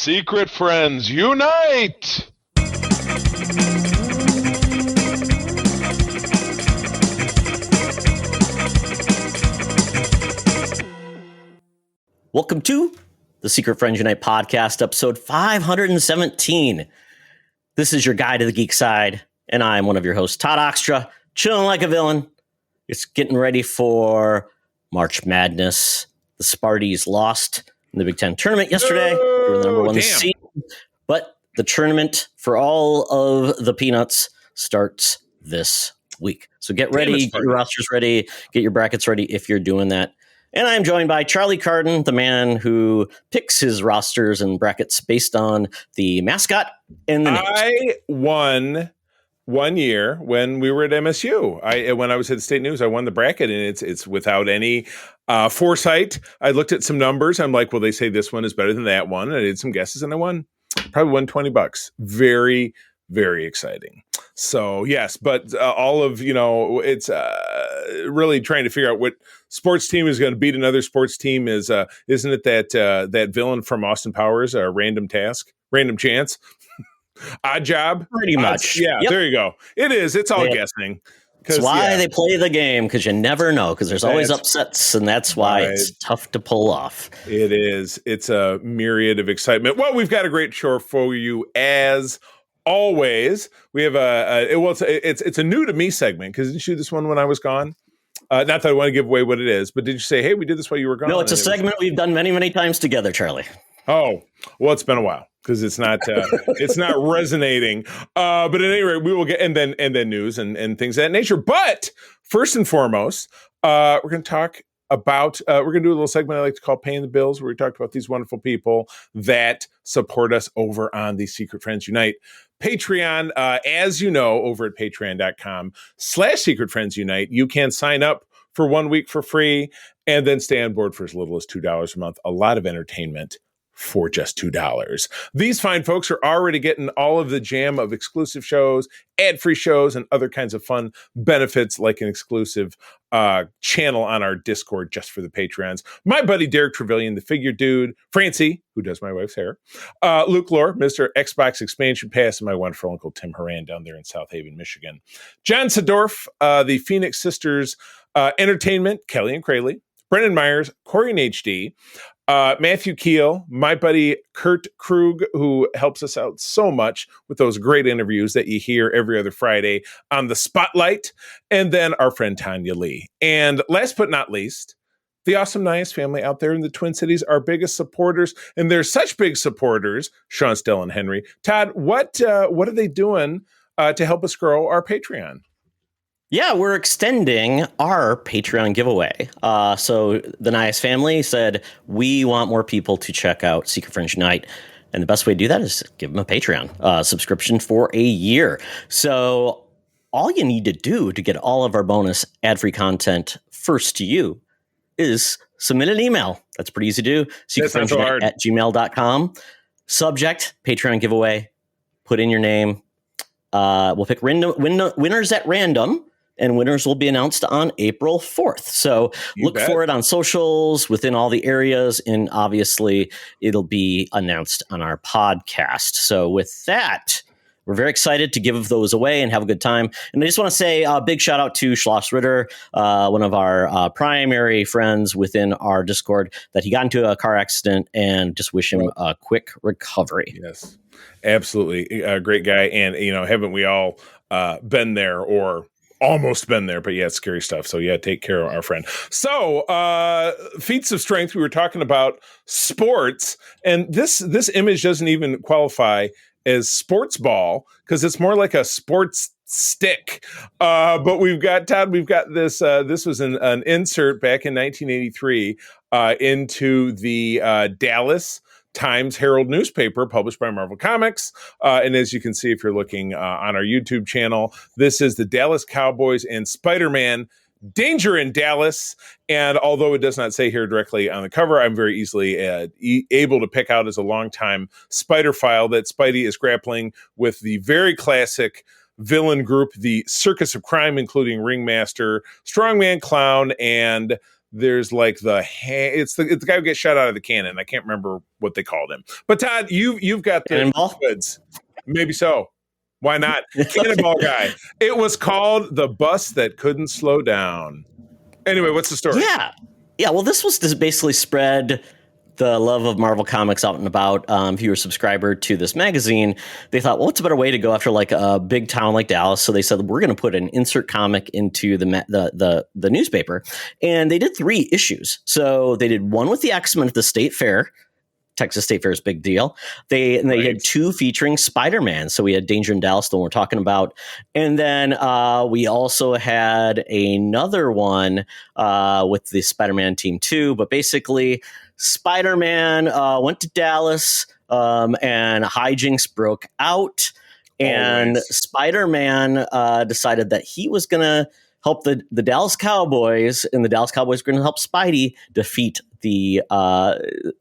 Secret friends, unite! Welcome to the Secret Friends Unite podcast, episode 517. This is your guide to the geek side, and I'm one of your hosts, Todd Oxtra, chilling like a villain. It's getting ready for March Madness. The Sparties lost in the Big Ten tournament yesterday. They were the number one seed. But the tournament for all of the peanuts starts this week. So get ready, get your rosters ready, get your brackets ready if you're doing that. And I'm joined by Charlie Carden, the man who picks his rosters and brackets based on the mascot and the names. I won one year when we were at MSU. When I was at State News, I won the bracket, and it's without any foresight. I looked at some numbers. I'm like, well, they say this one is better than that one. And I did some guesses, and I probably won $20. Very, very exciting. So yes, but all of, it's really trying to figure out what sports team is going to beat another sports team is, isn't it that villain from Austin Powers, Random Chance, Odd Job? Pretty much. Yeah, yep. There you go. It is. It's all guessing. That's why they play the game, because you never know, because there's always upsets, and that's why it's tough to pull off. It is. It's a myriad of excitement. Well, we've got a great show for you as always. We have it's a new to me segment, because didn't you do this one when I was gone? Not that I want to give away what it is, but did you say, hey, we did this while you were gone? No, it's a segment we've done many, many times together, Charlie. Oh, well, it's been a while, because it's not it's not resonating. But at any rate, we will get and then news and things of that nature. But first and foremost, we're going to talk about we're going to do a little segment I like to call Paying the Bills, where we talk about these wonderful people that support us over on the Secret Friends Unite Patreon. As you know, over at patreon.com/Secret Friends Unite, you can sign up for 1 week for free and then stay on board for as little as $2 a month. A lot of entertainment for just $2. These fine folks are already getting all of the jam of exclusive shows, ad-free shows, and other kinds of fun benefits, like an exclusive channel on our Discord just for the Patreons. My buddy Derek Trevelyan, the figure dude, Francie, who does my wife's hair, Luke Lore, Mr. Xbox Expansion Pass, and my wonderful uncle Tim Horan down there in South Haven, Michigan. John Sedorf, the Phoenix Sisters Entertainment, Kelly and Crayley, Brendan Myers, Corey and HD, Matthew Keel, my buddy Kurt Krug, who helps us out so much with those great interviews that you hear every other Friday on the Spotlight, and then our friend Tanya Lee. And last but not least, the awesome Nias family out there in the Twin Cities, our biggest supporters, and they're such big supporters, Sean, Stell, and Henry. Todd, what are they doing to help us grow our Patreon? Yeah, we're extending our Patreon giveaway. So the Nias family said, we want more people to check out Secret Friends Unite. And the best way to do that is give them a Patreon subscription for a year. So all you need to do to get all of our bonus ad-free content first to you is submit an email. That's pretty easy to do. secretfriendsunite@gmail.com. Subject, Patreon giveaway. Put in your name. We'll pick winners at random. And winners will be announced on April 4th. So look for it on socials within all the areas. And obviously, it'll be announced on our podcast. So with that, we're very excited to give those away and have a good time. And I just want to say a big shout out to Schloss Ritter, one of our primary friends within our Discord, that he got into a car accident, and just wish him a quick recovery. Yes, absolutely. A great guy. And, haven't we all been there or almost been there? But yeah, it's scary stuff. So yeah, take care of our friend. So feats of strength, we were talking about sports, and this image doesn't even qualify as sports ball, because it's more like a sports stick. But we've got, Todd, this this was an insert back in 1983 into the Dallas Times Herald newspaper, published by Marvel Comics. And as you can see, if you're looking on our YouTube channel, this is the Dallas Cowboys and Spider-Man Danger in Dallas. And although it does not say here directly on the cover, I'm very easily able to pick out as a longtime Spider file that Spidey is grappling with the very classic villain group, the Circus of Crime, including Ringmaster, Strongman Clown, and there's like it's the guy who gets shot out of the cannon. I can't remember what they called him. But Todd, you've got the Cannonball? goods. Maybe so. Why not? Cannonball guy. It was called The Bus That Couldn't Slow Down. Anyway, what's the story? Yeah. Well, this was to basically spread the love of Marvel Comics out and about. If you were a subscriber to this magazine, they thought, well, what's a better way to go after like a big town like Dallas? So they said, we're going to put an insert comic into the newspaper. And they did 3 issues. So they did one with the X-Men at the State Fair. Texas State Fair is a big deal. They had 2 featuring Spider-Man. So we had Danger in Dallas, the one we're talking about. And then we also had another one with the Spider-Man team too. But basically, Spider-Man went to Dallas and hijinks broke out. And Spider-Man decided that he was going to help the Dallas Cowboys, and the Dallas Cowboys were going to help Spidey defeat the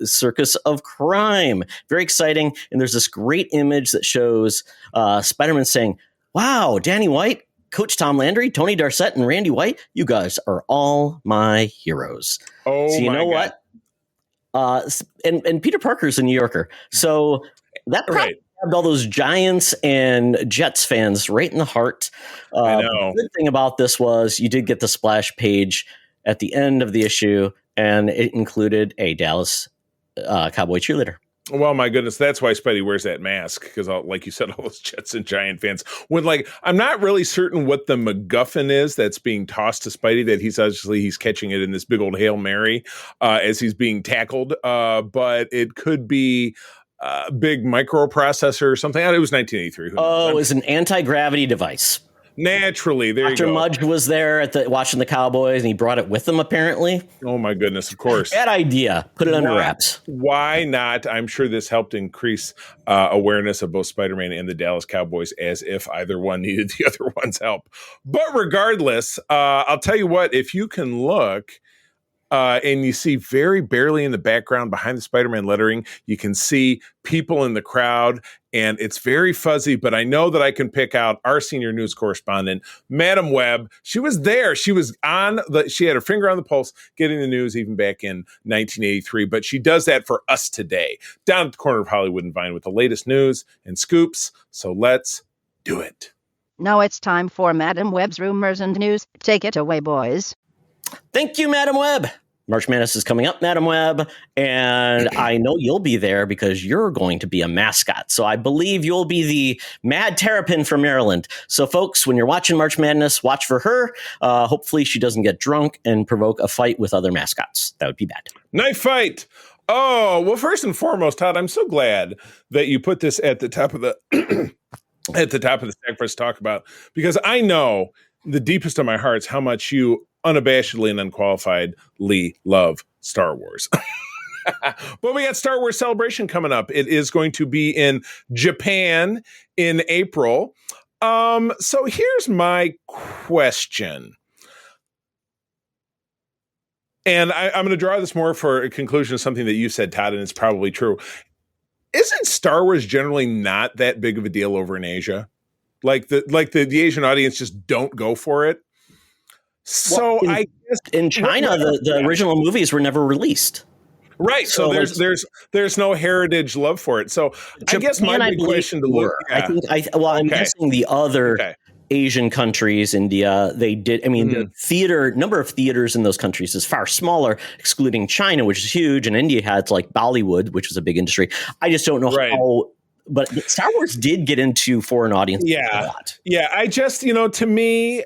circus of crime. Very exciting. And there's this great image that shows Spider-Man saying, wow, Danny White, Coach Tom Landry, Tony Dorsett, and Randy White, you guys are all my heroes. Oh, so you know God. What? And Peter Parker's a New Yorker. So that probably grabbed all those Giants and Jets fans right in the heart. I know. The good thing about this was you did get the splash page at the end of the issue, and it included a Dallas Cowboy cheerleader. Well, my goodness, that's why Spidey wears that mask, because, like you said, all those Jets and Giant fans. I'm not really certain what the MacGuffin is that's being tossed to Spidey, that he's catching it in this big old Hail Mary as he's being tackled. But it could be a big microprocessor or something. It was 1983. It was an anti-gravity device. Naturally, there Dr. you go. Mudge was there watching the Cowboys, and he brought it with him, apparently. Oh, my goodness, of course. Bad idea. Put it under wraps. Why not? I'm sure this helped increase awareness of both Spider-Man and the Dallas Cowboys, as if either one needed the other one's help. But regardless, I'll tell you what, if you can look, and you see very barely in the background behind the Spider-Man lettering, you can see people in the crowd, and it's very fuzzy, but I know that I can pick out our senior news correspondent, Madam Webb. She was there. She was she had her finger on the pulse, getting the news even back in 1983, but she does that for us today, down at the corner of Hollywood and Vine with the latest news and scoops. So let's do it. Now it's time for Madam Webb's Rumors and News. Take it away, boys. Thank you, Madam Webb. March Madness is coming up, Madam Webb, and I know you'll be there because you're going to be a mascot. So I believe you'll be the Mad Terrapin from Maryland. So, folks, when you're watching March Madness, watch for her. Hopefully she doesn't get drunk and provoke a fight with other mascots. That would be bad. Knife fight. Oh, well, first and foremost, Todd, I'm so glad that you put this at the top of the at the top of the stack for us to talk about, because I know the deepest of my hearts how much you unabashedly and unqualifiedly love Star Wars. But we got Star Wars Celebration coming up. It is going to be in Japan in April. So here's my question. And I'm going to draw this more for a conclusion of something that you said, Todd, and it's probably true. Isn't Star Wars generally not that big of a deal over in Asia? Like the Asian audience just don't go for it. So Well, I guess in China, the original movies were never released. Right. So there's no heritage love for it. So Japan, I guess my big question to look at. I'm guessing the other Asian countries, India, they did. I mean, the number of theaters in those countries is far smaller, excluding China, which is huge, and India had like Bollywood, which was a big industry. I just don't know how. But Star Wars did get into foreign audiences a lot. Yeah, I just, to me,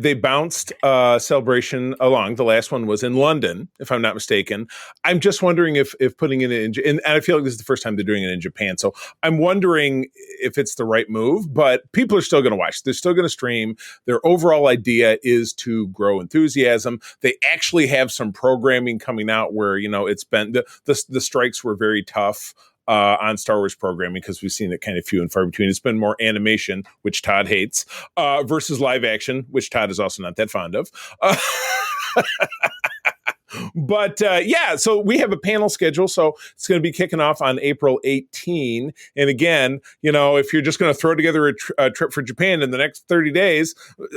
they bounced Celebration along. The last one was in London, if I'm not mistaken. I'm just wondering if putting it in, and I feel like this is the first time they're doing it in Japan. So I'm wondering if it's the right move, but people are still going to watch. They're still going to stream. Their overall idea is to grow enthusiasm. They actually have some programming coming out where, it's been, the strikes were very tough on Star Wars programming, because we've seen it kind of few and far between. It's been more animation, which Todd hates, versus live action, which Todd is also not that fond of. But yeah, so we have a panel schedule. So it's going to be kicking off on April 18. And again, if you're just going to throw together a trip for Japan in the next 30 days,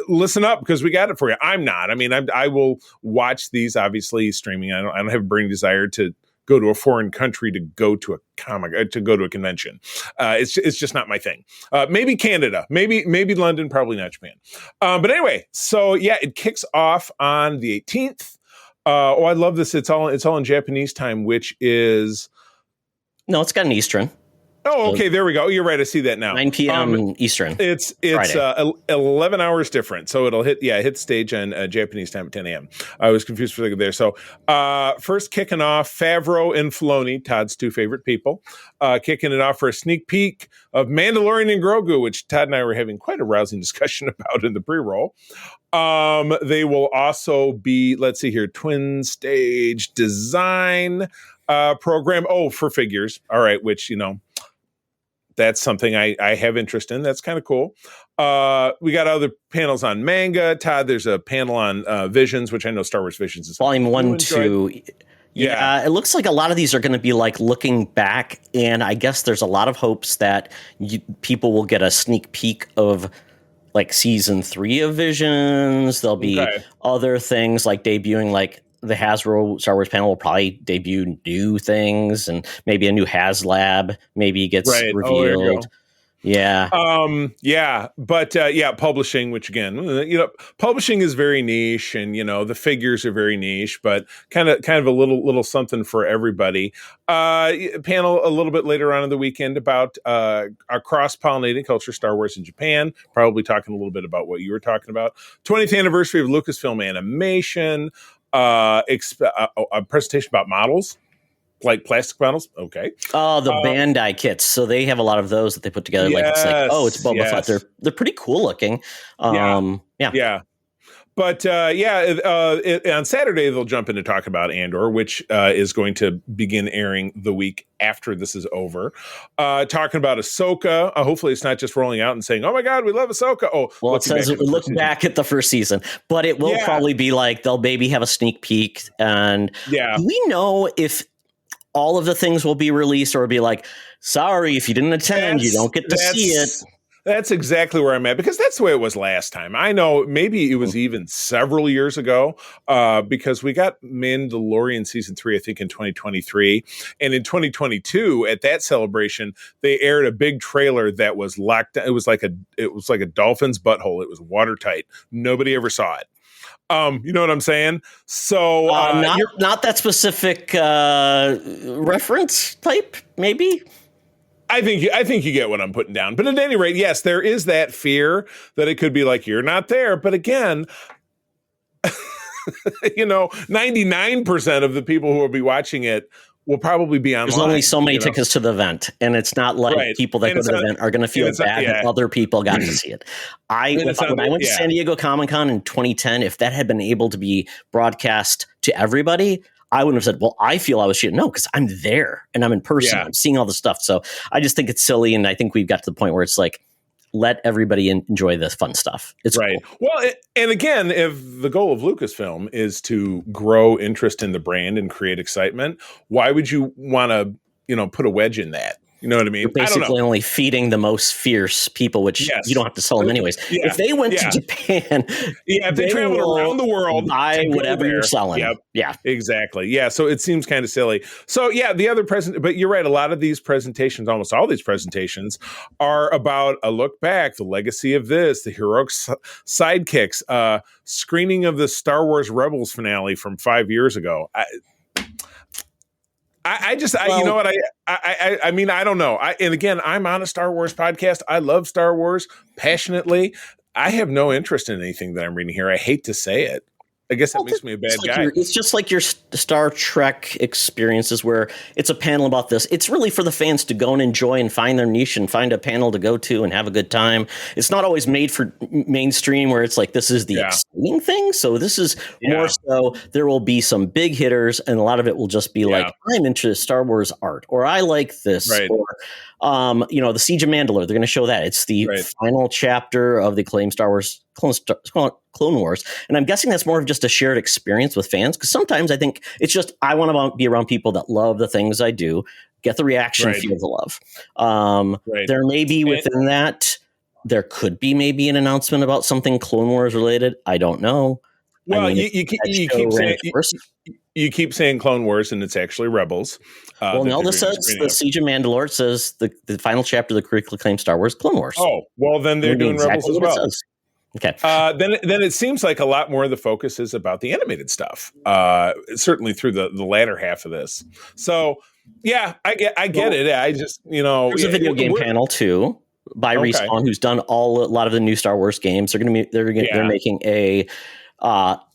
listen up because we got it for you. I'm not. I mean, I will watch these obviously streaming. I don't have a burning desire to go to a foreign country to go to a convention. It's just not my thing. Maybe Canada, maybe London, probably not Japan. But anyway, so yeah, it kicks off on the 18th. I love this. It's all in Japanese time, which is No, it's got an Eastern. Oh, okay. There we go. You're right. I see that now. 9 p.m. Eastern. It's 11 hours different. So it'll hit stage on Japanese time at 10 a.m. I was confused for a second there. So first kicking off, Favreau and Filoni, Todd's two favorite people, kicking it off for a sneak peek of Mandalorian and Grogu, which Todd and I were having quite a rousing discussion about in the pre-roll. They will also be, let's see here, twin stage design program. Oh, for figures. All right. Which, that's something I have interest in. That's kind of cool. We got other panels on manga. Todd, there's a panel on Visions, which I know Star Wars Visions is Volume 1, 2. Yeah, it looks like a lot of these are going to be like looking back, and I guess there's a lot of hopes that people will get a sneak peek of like season 3 of Visions. There'll be other things like debuting, like the Hasbro Star Wars panel will probably debut new things, and maybe a new HasLab maybe gets revealed. Yeah. But publishing, which again, publishing is very niche, and the figures are very niche, but kind of a little something for everybody. Panel a little bit later on in the weekend about our cross-pollinating culture, Star Wars in Japan. Probably talking a little bit about what you were talking about. 20th anniversary of Lucasfilm Animation. A presentation about models. Like plastic models? Okay. Oh, the Bandai kits. So they have a lot of those that they put together. Like it's like, oh, it's Boba Fett. They're pretty cool looking. Yeah. But on Saturday, they'll jump in to talk about Andor, which is going to begin airing the week after this is over. Talking about Ahsoka. Hopefully it's not just rolling out and saying, oh my God, we love Ahsoka. Oh, well, it says look back at the first season, but it will probably be like they'll maybe have a sneak peek. And do we know if all of the things will be released, or be like, sorry, if you didn't attend, you don't get to see it. That's exactly where I'm at, because that's the way it was last time. I know maybe it was even several years ago, because we got Mandalorian season 3, I think in 2023. And in 2022, at that celebration, they aired a big trailer that was locked down. It was like a dolphin's butthole. It was watertight. Nobody ever saw it. You know what I'm saying? So not that specific reference type, maybe. I think you get what I'm putting down. But at any rate, yes, there is that fear that it could be like you're not there. But again, 99% of the people who will be watching it will probably be online. There's only so many tickets to the event, and it's not like people that go to the event are going to feel bad that other people got to see it. When I went to San Diego Comic-Con in 2010, if that had been able to be broadcast to everybody, I wouldn't have said, well, I feel I was shooting. No, because I'm there and I'm in person. I'm seeing all the stuff. So I just think it's silly, and I think we've got to the point where it's like, let everybody enjoy the fun stuff. It's right. Cool. Well, and again, if the goal of Lucasfilm is to grow interest in the brand and create excitement, why would you want to, put a wedge in that? You know what I mean? You're basically only feeding the most fierce people, which you don't have to sell them anyways. Yeah. If they went to Japan, if they travel around the world, buy whatever you're selling. Yep. Yeah, exactly. Yeah, so it seems kind of silly. So the other but you're right. A lot of these presentations, almost all these presentations, are about a look back, the legacy of this, the heroic sidekicks, screening of the Star Wars Rebels finale from 5 years ago. You know what? I mean, I don't know. And again, I'm on a Star Wars podcast. I love Star Wars passionately. I have no interest in anything that I'm reading here. I hate to say it. I guess that makes me a bad guy. It's just like your Star Trek experiences where it's a panel about this. It's really for the fans to go and enjoy and find their niche and find a panel to go to and have a good time. It's not always made for mainstream where it's like, this is the exciting thing. So this is more so there will be some big hitters, and a lot of it will just be like, I'm into Star Wars art, or I like this, or the Siege of Mandalore. They're going to show that. It's the final chapter of the acclaimed Star Wars Clone Wars. And I'm guessing that's more of just a shared experience with fans, because sometimes I think it's just I want to be around people that love the things I do, get the reaction, feel the love. There may be within that, there could be maybe an announcement about something Clone Wars related. I don't know. Well, you keep saying Clone Wars, and it's actually Rebels. Well, no, this says the Siege of Mandalore. It says the final chapter of the critically acclaimed Star Wars Clone Wars. Oh, well, then they're doing Rebels as well. Okay. Then it seems like a lot more of the focus is about the animated stuff. Certainly through the latter half of this. So yeah, I get it. I just there's a video game panel too by Respawn, who's done a lot of the new Star Wars games. They're making a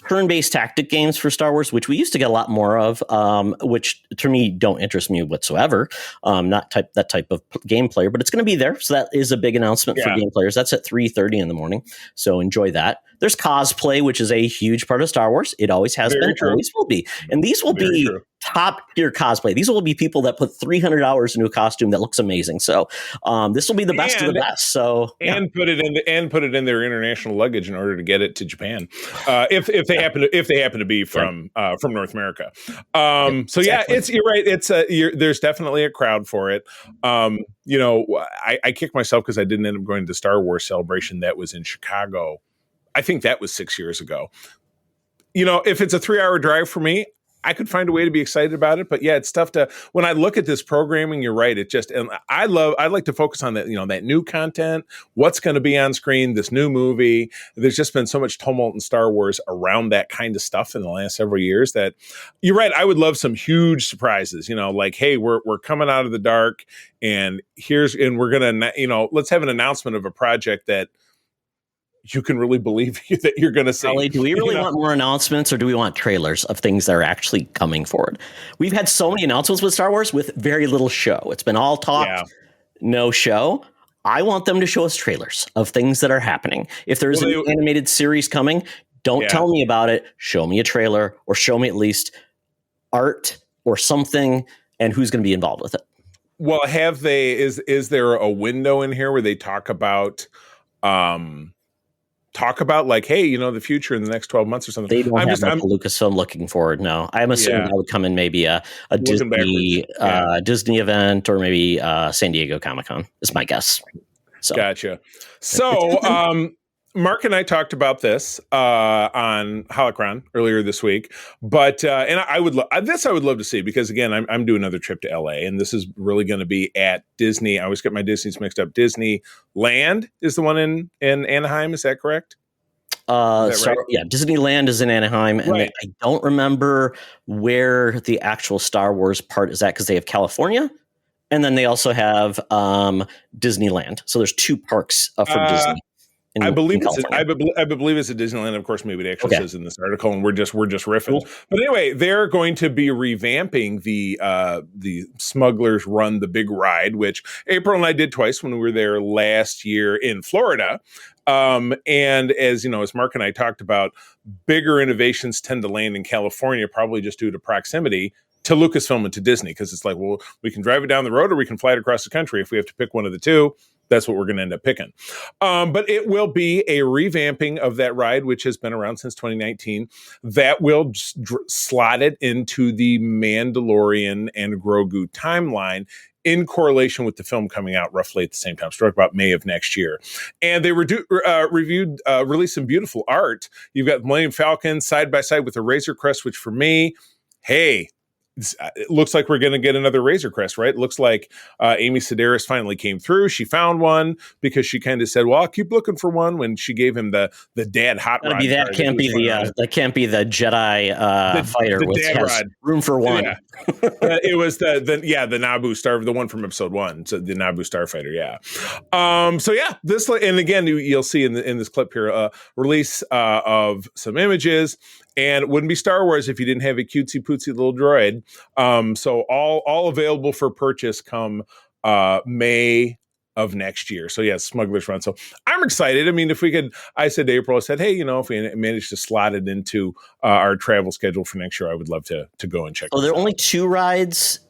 turn-based tactic games for Star Wars, which we used to get a lot more of, which to me don't interest me whatsoever. Not that type of game player, but it's going to be there. So that is a big announcement for game players. That's at 3:30 in the morning. So enjoy that. There's cosplay, which is a huge part of Star Wars. It always has been, always will be. And these will be top tier cosplay. These will be people that put 300 hours into a costume that looks amazing. So this will be the best of the best. So put it in their international luggage in order to get it to Japan, if they happen to be from North America. So you're right. There's definitely a crowd for it. I kicked myself because I didn't end up going to the Star Wars celebration that was in Chicago. I think that was 6 years ago. If it's a 3-hour drive for me, I could find a way to be excited about it. But yeah, it's tough to, when I look at this programming, you're right. And I'd like to focus on that, that new content, what's going to be on screen, this new movie. There's just been so much tumult in Star Wars around that kind of stuff in the last several years that you're right. I would love some huge surprises, like, hey, we're coming out of the dark and we're going to, let's have an announcement of a project that you can really believe that you're going to see. Ellie, do we really want more announcements, or do we want trailers of things that are actually coming forward? We've had so many announcements with Star Wars with very little show. It's been all talk, no show. I want them to show us trailers of things that are happening. If there's an animated series coming, don't tell me about it. Show me a trailer, or show me at least art or something, and who's going to be involved with it. Well, is there a window in here where they talk about like, hey, the future in the next 12 months or something? They don't have a Lucasfilm looking forward. No, I'm assuming that would come in maybe a Disney event, or maybe San Diego Comic-Con is my guess. So. Gotcha. So Mark and I talked about this on Holocron earlier this week, but and I would love to see, because again, I'm doing another trip to LA, and this is really going to be at Disney. I always get my Disneys mixed up. Disneyland is the one in Anaheim. Is that correct? Right? Yeah, Disneyland is in Anaheim, and I don't remember where the actual Star Wars part is at, because they have California, and then they also have Disneyland. So there's two parks for Disney. I believe it's a Disneyland. Of course, maybe it actually says in this article, and we're just riffing. Cool. But anyway, they're going to be revamping the Smugglers Run the Big Ride, which April and I did twice when we were there last year in Florida. And as Mark and I talked about, bigger innovations tend to land in California, probably just due to proximity to Lucasfilm and to Disney, because it's like, well, we can drive it down the road, or we can fly it across the country. If we have to pick one of the two, that's what we're going to end up picking. But it will be a revamping of that ride, which has been around since 2019. That will slot it into the Mandalorian and Grogu timeline, in correlation with the film coming out roughly at the same time, so about May of next year. And they released some beautiful art. You've got Millennium Falcon side by side with the Razor Crest, which for me, hey, it looks like we're going to get another Razor Crest, right? It looks like Amy Sedaris finally came through. She found one, because she kind of said, well, I'll keep looking for one, when she gave him the dad hot rod. That can't be the Jedi fighter with has room for one. Yeah. It was the Naboo Star, the one from episode 1. So the Naboo Starfighter. Yeah. This, and again, you'll see in this clip here, release of some images. And it wouldn't be Star Wars if you didn't have a cutesy pootsy little droid. So all available for purchase come May of next year. So yeah, Smugglers Run. So I'm excited. I mean, I said to April, I said, hey, if we manage to slot it into our travel schedule for next year, I would love to go and check. Oh, there are only 2 rides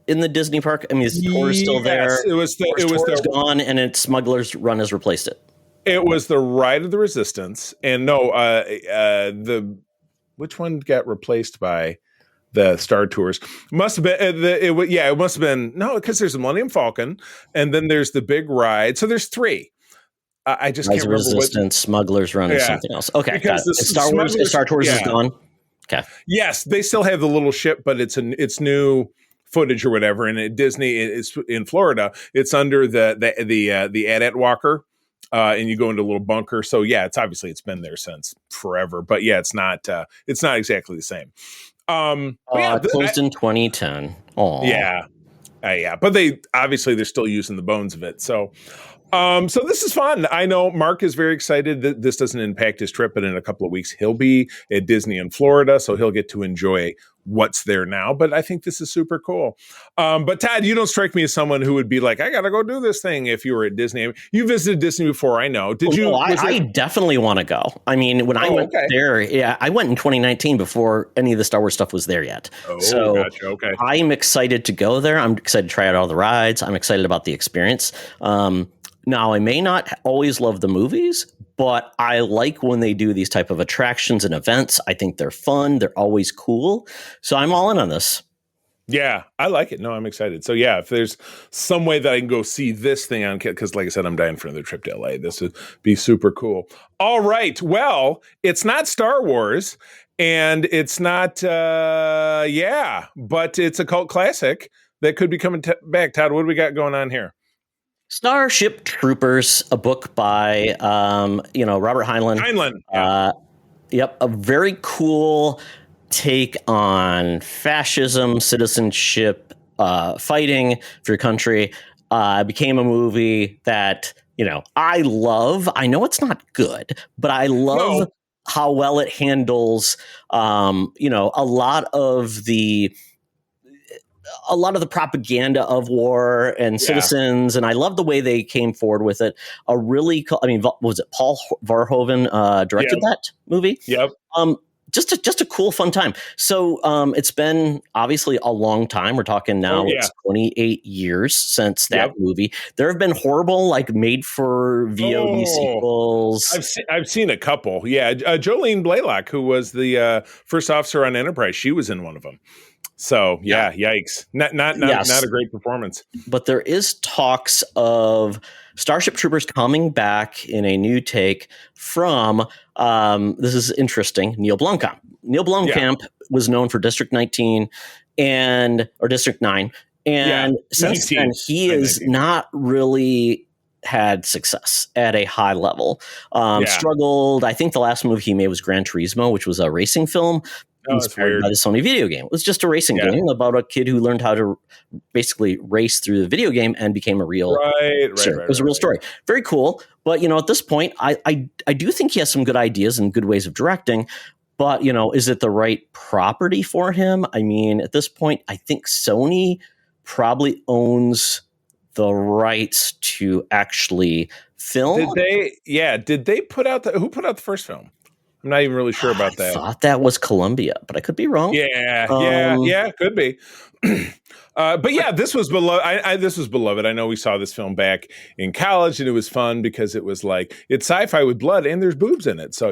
in the Disney park. I mean, is Tour's still there? It was Tour's gone, and Smugglers Run has replaced it. It was the Ride of the Resistance, and no, the which one got replaced by the Star Tours? Must have been it must have been no, because there's the Millennium Falcon, and then there's the Big Ride. So there's three. I just Rise can't of remember what. Resistance, Smuggler's Run, and Yeah, something else. Okay, got because it. the And Star Tours is gone. Okay. Yes, they still have the little ship, but it's new footage or whatever. And at Disney is in Florida. It's under the AT-AT Walker, and you go into a little bunker. So yeah, it's been there since forever. But yeah, it's not exactly the same. It closed in 2010. Oh, Yeah, yeah, but they're still using the bones of it. So this is fun. I know Mark is very excited that this doesn't impact his trip, but in a couple of weeks he'll be at Disney in Florida, so he'll get to enjoy what's there now. But I think this is super cool. But Todd, you don't strike me as someone who would be like, I gotta go do this thing if you were at Disney. You visited Disney before, I know. Did you? No, I definitely want to go. I mean, when I went there, I went in 2019 before any of the Star Wars stuff was there yet. So gotcha. Okay. I'm excited to go there. I'm excited to try out all the rides. I'm excited about the experience. Now, I may not always love the movies, but I like when they do these type of attractions and events. I think they're fun. They're always cool. So I'm all in on this. Yeah, I like it. No, I'm excited. So yeah, if there's some way that I can go see this thing on, because like I said, I'm dying for another trip to LA. This would be super cool. All right. Well, it's not Star Wars and it's not, but it's a cult classic that could be coming back. Todd, what do we got going on here? Starship Troopers, a book by, Robert Heinlein. Yeah. Yep. A very cool take on fascism, citizenship, fighting for your country. Became a movie that, I love. I know it's not good, but I love how well it handles, a lot of the propaganda of war and citizens, and I love the way they came forward with it. Was it Paul Verhoeven directed that movie? Yep. Just a cool, fun time. So it's been obviously a long time. We're talking now it's 28 years since that movie. There have been horrible, made for VOD sequels. I've seen a couple. Yeah, Jolene Blalock, who was the first officer on Enterprise, she was in one of them. So yikes! Not a great performance. But there is talks of Starship Troopers coming back in a new take from this is interesting. Neil Blomkamp. Neil Blomkamp was known for District 19 or District 9, and since then he has not really had success at a high level. Struggled. I think the last movie he made was Gran Turismo, which was a racing film. Inspired by the Sony video game. It was just a racing game about a kid who learned how to basically race through the video game and became a real It was a real story. Very cool. But, at this point, I do think he has some good ideas and good ways of directing. But, is it the right property for him? I mean, at this point, I think Sony probably owns the rights to actually film. Did they put out who put out the first film? I'm not even really sure about that. I thought that was Columbia, but I could be wrong. Yeah, could be. But yeah, this was beloved. This was beloved. I know we saw this film back in college, and it was fun because it was it's sci-fi with blood and there's boobs in it. So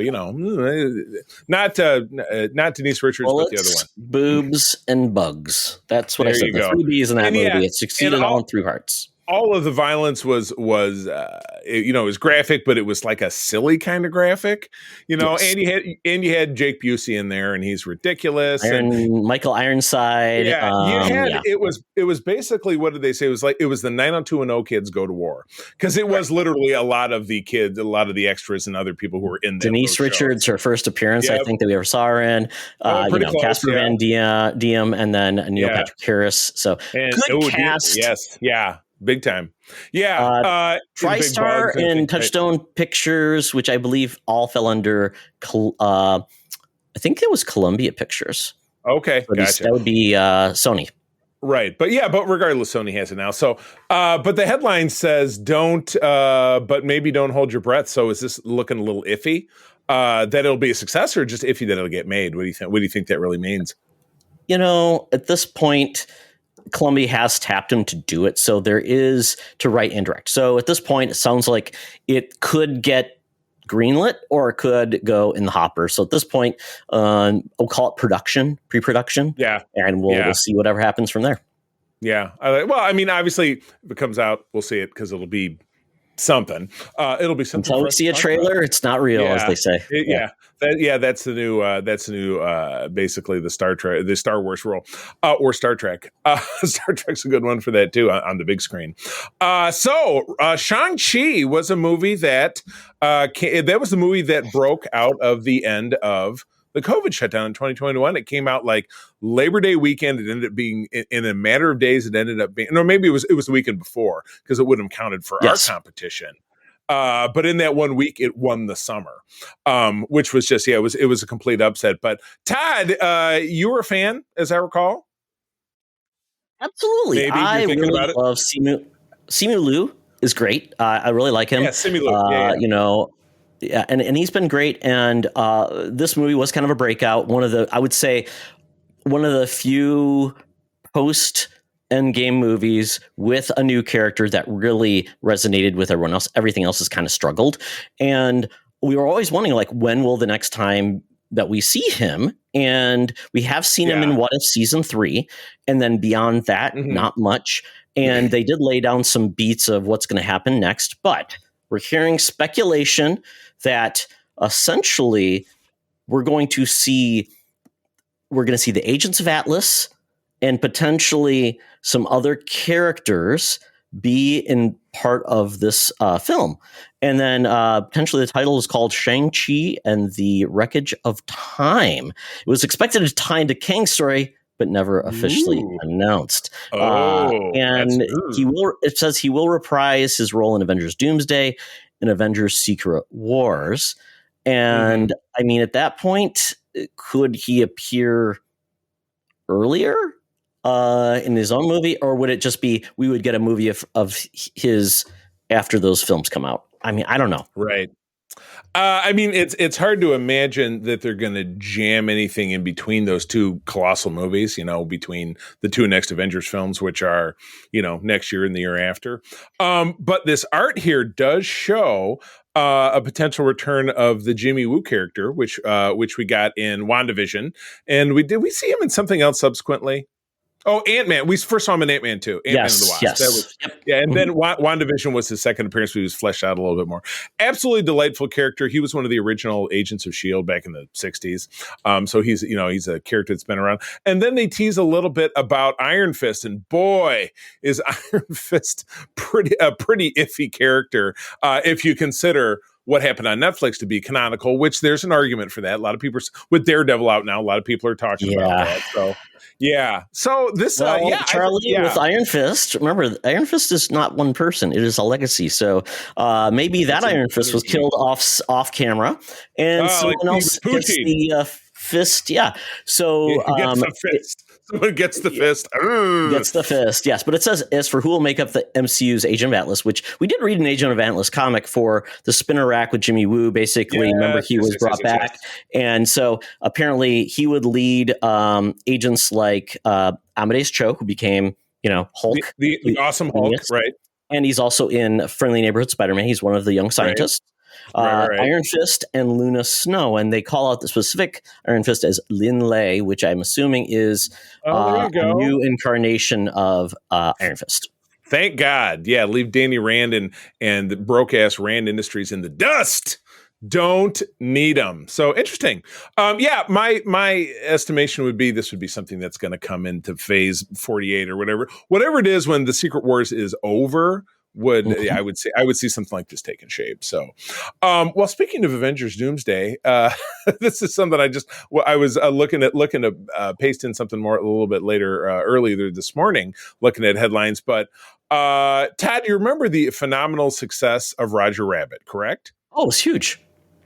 not Denise Richards, but the other one. Boobs and bugs. That's what I said. The 3 B's in that movie. It succeeded all in 3 hearts. All of the violence was it was graphic, but it was like a silly kind of graphic, yes. and you had Jake Busey in there, and he's ridiculous. Michael Ironside. It was basically, what did they say? It was the 90210 kids go to war, because it was literally a lot of the kids, a lot of the extras, and other people who were in there. Denise Richards, her first appearance, I think that we ever saw her in. Casper Van Diem, and then Neil Patrick Harris. So good cast. Big time. Yeah. TriStar and Touchstone Pictures, which I believe all fell under, I think it was Columbia Pictures. Okay. Gotcha. That would be Sony. Right. But regardless, Sony has it now. So, but the headline says but maybe don't hold your breath. So is this looking a little iffy that it'll be a success, or just iffy that it'll get made? What do you think? What do you think that really means? At this point, Columbia has tapped him to do it. So there is to write and direct. So at this point, it sounds like it could get greenlit or it could go in the hopper. So at this point, we'll call it pre-production. Yeah. And we'll see whatever happens from there. Yeah. Obviously, if it comes out, we'll see it because it'll be something. It'll be something. Until we see a trailer, it's not real, as they say. That's the new. Basically, the Star Wars role, or Star Trek. Star Trek's a good one for that too on the big screen. So Shang-Chi was a movie that was the movie that broke out of the end of the COVID shutdown in 2021. It came out like Labor Day weekend. It ended up being in a matter of days. It ended up being, no, maybe it was the weekend before because it wouldn't have counted for our competition. But in that 1 week, it won the summer, which was just, it was a complete upset. But Todd, you were a fan, as I recall. Absolutely. Maybe I you're thinking really about it. love Simu Liu is great. I really like him. Yeah, Simu Liu. You know, yeah, and he's been great. And this movie was kind of a breakout. I would say one of the few post Endgame movies with a new character that really resonated with everyone else. Everything else has kind of struggled. And we were always wondering, like, when will the next time that we see him? And we have seen him in What If Season 3. And then beyond that, not much. And they did lay down some beats of what's going to happen next. But we're hearing speculation that essentially we're going to see the Agents of Atlas and potentially some other characters be in part of this film. And then potentially the title is called Shang-Chi and the Wreckage of Time. It was expected to tie into Kang's story, but never officially announced. And it says he will reprise his role in Avengers Doomsday and Avengers Secret Wars. And I mean, at that point, could he appear earlier in his own movie, or would it just be we would get a movie of his after those films come out? I mean, I don't know. Right. I mean, it's hard to imagine that they're going to jam anything in between those two colossal movies, between the two next Avengers films, which are, next year and the year after. But this art here does show a potential return of the Jimmy Woo character, which we got in WandaVision. And we see him in something else subsequently? Oh, Ant-Man. We first saw him in Ant-Man 2. Ant-Man and the Wasp. Yes. That was, and then WandaVision was his second appearance. He was fleshed out a little bit more. Absolutely delightful character. He was one of the original Agents of S.H.I.E.L.D. back in the 60s. So he's a character that's been around. And then they tease a little bit about Iron Fist. And boy, is Iron Fist a pretty iffy character if you consider what happened on Netflix to be canonical, which there's an argument for that. A lot of people with Daredevil out now, a lot of people are talking about that. So yeah. So this, Charlie with Iron Fist. Remember, Iron Fist is not one person; it is a legacy. So maybe that Iron Fist was killed off camera, and someone else gets the fist. Yeah. So gets the fist. Someone gets the fist. Gets the fist. Yes, but it says as for who will make up the MCU's Agent of Atlas, which we did read an Agent of Atlas comic for the spinner rack with Jimmy Woo. Basically, remember he was brought back, and so apparently he would lead agents like Amadeus Cho, who became Hulk, the awesome Hulk, right? And he's also in Friendly Neighborhood Spider-Man. He's one of the young scientists. Right. Iron Fist and Luna Snow, and they call out the specific Iron Fist as Lin Lei, which I'm assuming is a new incarnation of Iron Fist. Thank God. Yeah, leave Danny Rand and the broke-ass Rand Industries in the dust. Don't need them. So interesting. My estimation would be this would be something that's going to come into phase 48 or whatever it is when the Secret Wars is over. I would see something like this taking shape. So, speaking of Avengers Doomsday, this is something I was looking to paste in something more a little bit later, earlier this morning, looking at headlines. But Todd, you remember the phenomenal success of Roger Rabbit, correct? Oh, it's huge.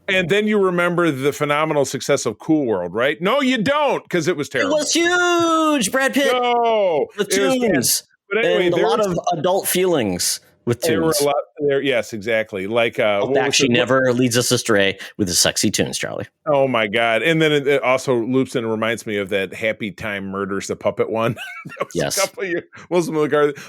And then you remember the phenomenal success of Cool World, right? No, you don't, because it was terrible. It was huge. Brad Pitt. No, The tunes. But anyway, and a lot of adult feelings. with There were tunes. a lot there. Yes, exactly. Like Back she never leads us astray with the sexy tunes, Charlie. Oh my God. And then it also loops and reminds me of that Happy Time Murders the Puppet one. That was Yes. a couple of years.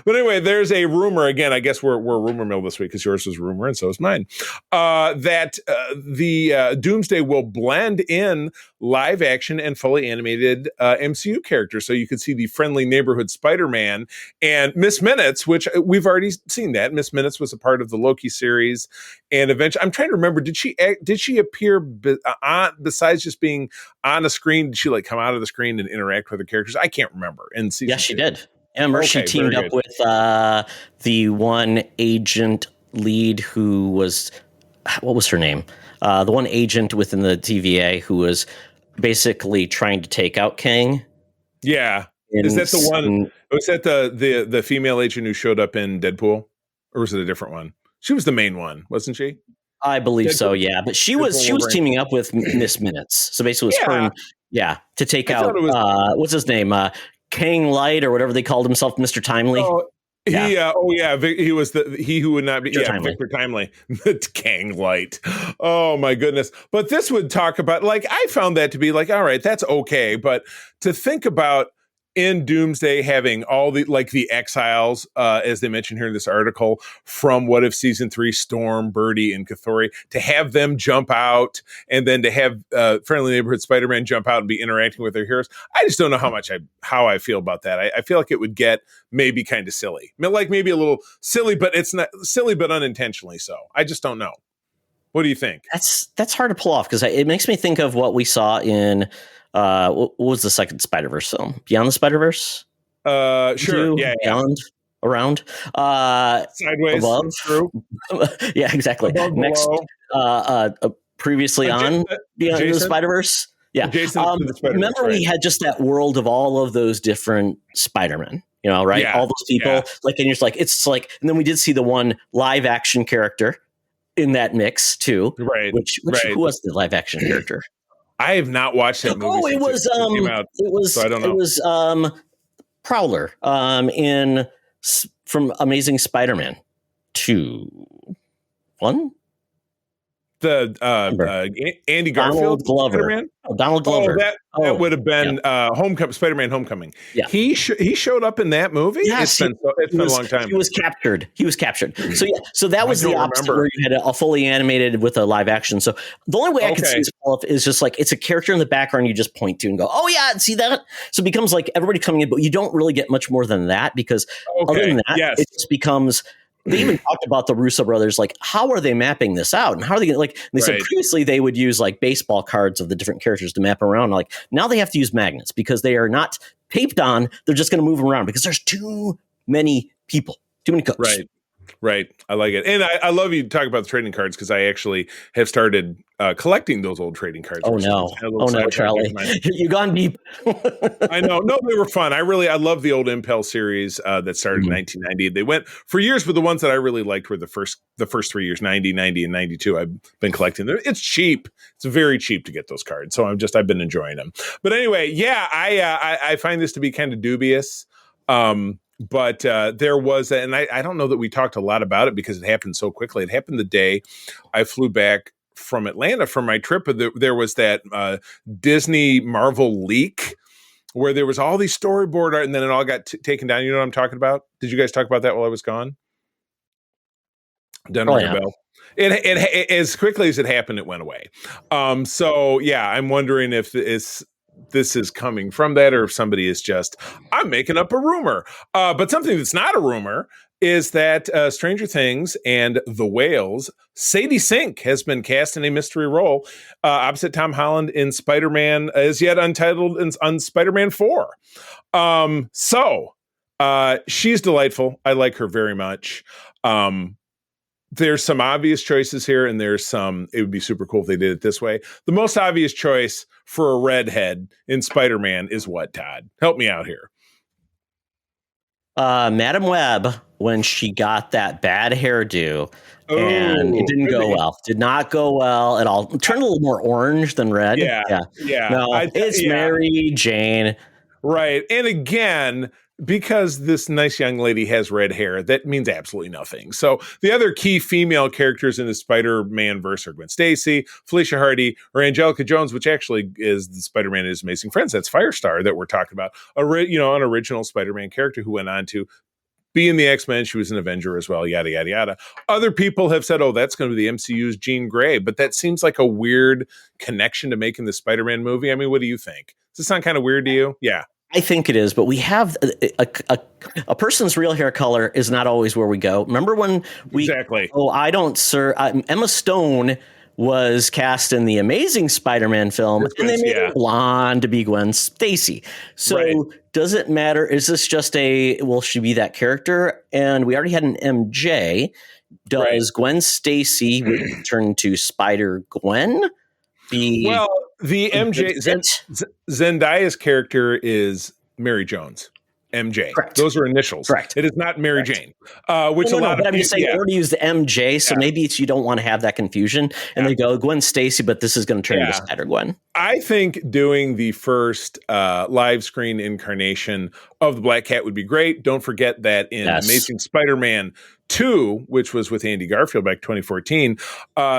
But anyway, there's a rumor again. I guess we're rumor mill this week because yours was rumor and so is mine. That the Doomsday will blend in live action and fully animated MCU characters. So you could see the friendly neighborhood Spider-Man and Miss Minutes, which we've already seen that. Miss Minutes was a part of the Loki series. And eventually, I'm trying to remember, did she appear besides just being on a screen? Did she like come out of the screen and interact with the characters? I can't remember. Yes, she did. Remember, she teamed up with the one agent lead who was, what was her name? The one agent within the TVA who was basically trying to take out Kang. Yeah. Is that the one? Was that the female agent who showed up in Deadpool? Or was it a different one? She was the main one, wasn't she? I believe so, yeah. But she was teaming up with Miss Minutes. So basically it was her, to take out, what's his name? Kang Light or whatever they called himself, Mr. Timely. He was he who would not be Victor Timely. Kang Light. Oh my goodness. But this would talk about, like, I found that to be like, all right, that's okay. But to think about in Doomsday having all the exiles, as they mentioned here in this article, from What If Season 3, Storm, Birdie, and Kathori, to have them jump out and then to have Friendly Neighborhood Spider-Man jump out and be interacting with their heroes. I just don't know how I feel about that. I feel like it would get maybe kind of silly. Like maybe a little silly, but it's not silly, but unintentionally so. I just don't know. What do you think? That's hard to pull off because it makes me think of what we saw in what was the second Spider-Verse film? Beyond the Spider-Verse? Sure. Yeah. Beyond, around, sideways, above. Through. Yeah, exactly. Above, next, previously on Beyond the Spider-Verse. Yeah. Remember we had just that world of all of those different Spider-Men, right? Yeah. All those people, and you're just like, it's like, and then we did see the one live action character in that mix too. Right. Who was the live action character? I have not watched that movie. Oh, it was so I don't know. It was Prowler from Amazing Spider-Man 2. 1? Andy Garfield, Donald Glover. Spider-Man? Donald Glover. That would have been Spider-Man: Homecoming. Yeah. He showed up in that movie. Yes, it's been a long time. He was captured. So that was the opposite where you had a fully animated with a live action. So the only way I could see this is just like it's a character in the background you just point to and go, oh yeah, see that? So it becomes like everybody coming in, but you don't really get much more than that because other than that, it just becomes. They even talked about the Russo brothers, like, how are they mapping this out? And how are they going to, they said previously they would use like baseball cards of the different characters to map around. Like now they have to use magnets because they are not taped on. They're just going to move around because there's too many people, too many cooks. Right. I like it. And I love you talk about the trading cards because I actually have started collecting those old trading cards. Oh, no. Charlie. You've gone deep. I know. No, they were fun. I love the old Impel series that started in 1990. They went for years, but the ones that I really liked were the first 3 years, 90, and 92. I've been collecting them. It's cheap. It's very cheap to get those cards. So I've been enjoying them. But anyway, I find this to be kind of dubious. But there was, and I don't know that we talked a lot about it because it happened so quickly. It happened the day I flew back from Atlanta from my trip. There was that Disney Marvel leak where there was all these storyboard art and then it all got taken down. You know what I'm talking about? Did you guys talk about that while I was gone? Done ring a bell. It as quickly as it happened, it went away. So yeah, I'm wondering if this is coming from that or if somebody is just, I'm making up a rumor. But something that's not a rumor is that Stranger Things and The Whales, Sadie Sink has been cast in a mystery role opposite Tom Holland in Spider-Man as yet untitled on Spider-Man 4. So she's delightful. I like her very much. There's some obvious choices here, and it would be super cool if they did it this way. The most obvious choice for a redhead in Spider-Man is what, Todd? Help me out here. Madam Web, when she got that bad hairdo, and it didn't go well. Did not go well at all. It turned a little more orange than red. Yeah. No, it's Mary Jane. Right. And again, because this nice young lady has red hair, that means absolutely nothing. So the other key female characters in the Spider-Man verse are Gwen Stacy, Felicia Hardy, or Angelica Jones, which actually is the Spider-Man and His Amazing Friends. That's Firestar that we're talking about. An original Spider-Man character who went on to be in the X-Men. She was an Avenger as well, yada, yada, yada. Other people have said, oh, that's going to be the MCU's Jean Grey, but that seems like a weird connection to making the Spider-Man movie. I mean, what do you think? Does this sound kind of weird to you? Yeah. I think it is, but we have a person's real hair color is not always where we go. Remember when Exactly. Emma Stone was cast in the Amazing Spider-Man film, and they made her blonde to be Gwen Stacy. So does it matter? Is this just will she be that character? And we already had an MJ. Does Gwen Stacy turn to Spider-Gwen? Well, the MJ Zendaya's character is Mary Jones. MJ. Correct. Those are initials. Correct. It is not Mary Jane. Which a lot of but I'm just saying, already use the MJ, so maybe it's you don't want to have that confusion, and they go Gwen Stacy, but this is going to turn into Spider-Gwen. I think doing the first live screen incarnation of the Black Cat would be great. Don't forget that in Amazing Spider-Man 2, which was with Andy Garfield back 2014,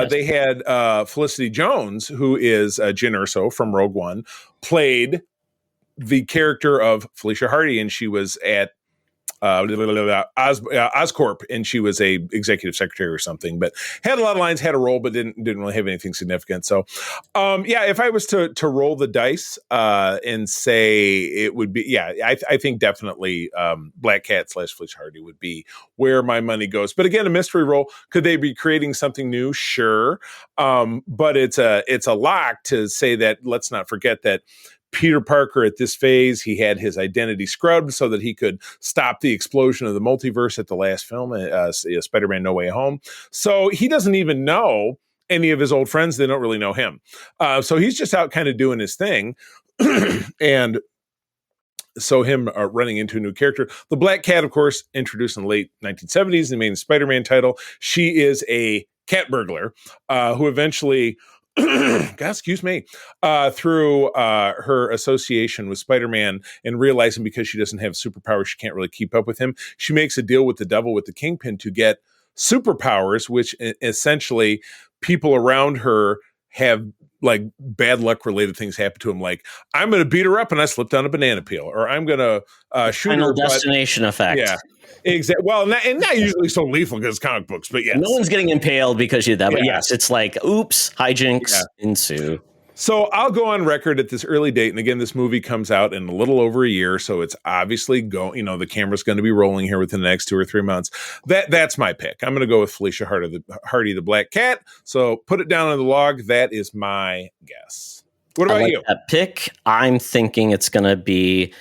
they had Felicity Jones, who is Jyn Erso from Rogue One, played the character of Felicia Hardy, and she was at Oscorp, and she was a executive secretary or something, but had a lot of lines, had a role, but didn't really have anything significant. So, if I was to roll the dice and say it would be, I think definitely Black Cat / Felicia Hardy would be where my money goes. But again, a mystery role. Could they be creating something new? Sure, but it's a lock to say that. Let's not forget that Peter Parker at this phase, he had his identity scrubbed so that he could stop the explosion of the multiverse at the last film, Spider-Man No Way Home. So he doesn't even know any of his old friends. They don't really know him. So he's just out kind of doing his thing. And so him running into a new character. The Black Cat, of course, introduced in the late 1970s, the main Spider-Man title. She is a cat burglar who eventually... God, excuse me, through her association with Spider-Man and realizing because she doesn't have superpowers, she can't really keep up with him. She makes a deal with the devil, with the Kingpin, to get superpowers, which essentially people around her have like bad luck related things happen to him. Like, I'm going to beat her up and I slipped on a banana peel, or I'm going to shoot Final her. Destination effect. Yeah. Exactly. Well, not usually so lethal because comic books, but yes. No one's getting impaled because you did that. But yes, it's like, oops, hijinks ensue. So I'll go on record at this early date. And again, this movie comes out in a little over a year. So it's obviously the camera's going to be rolling here within the next 2 or 3 months. That's my pick. I'm going to go with Felicia Hardy, the Black Cat. So put it down on the log. That is my guess. What about you? That pick, I'm thinking it's going to be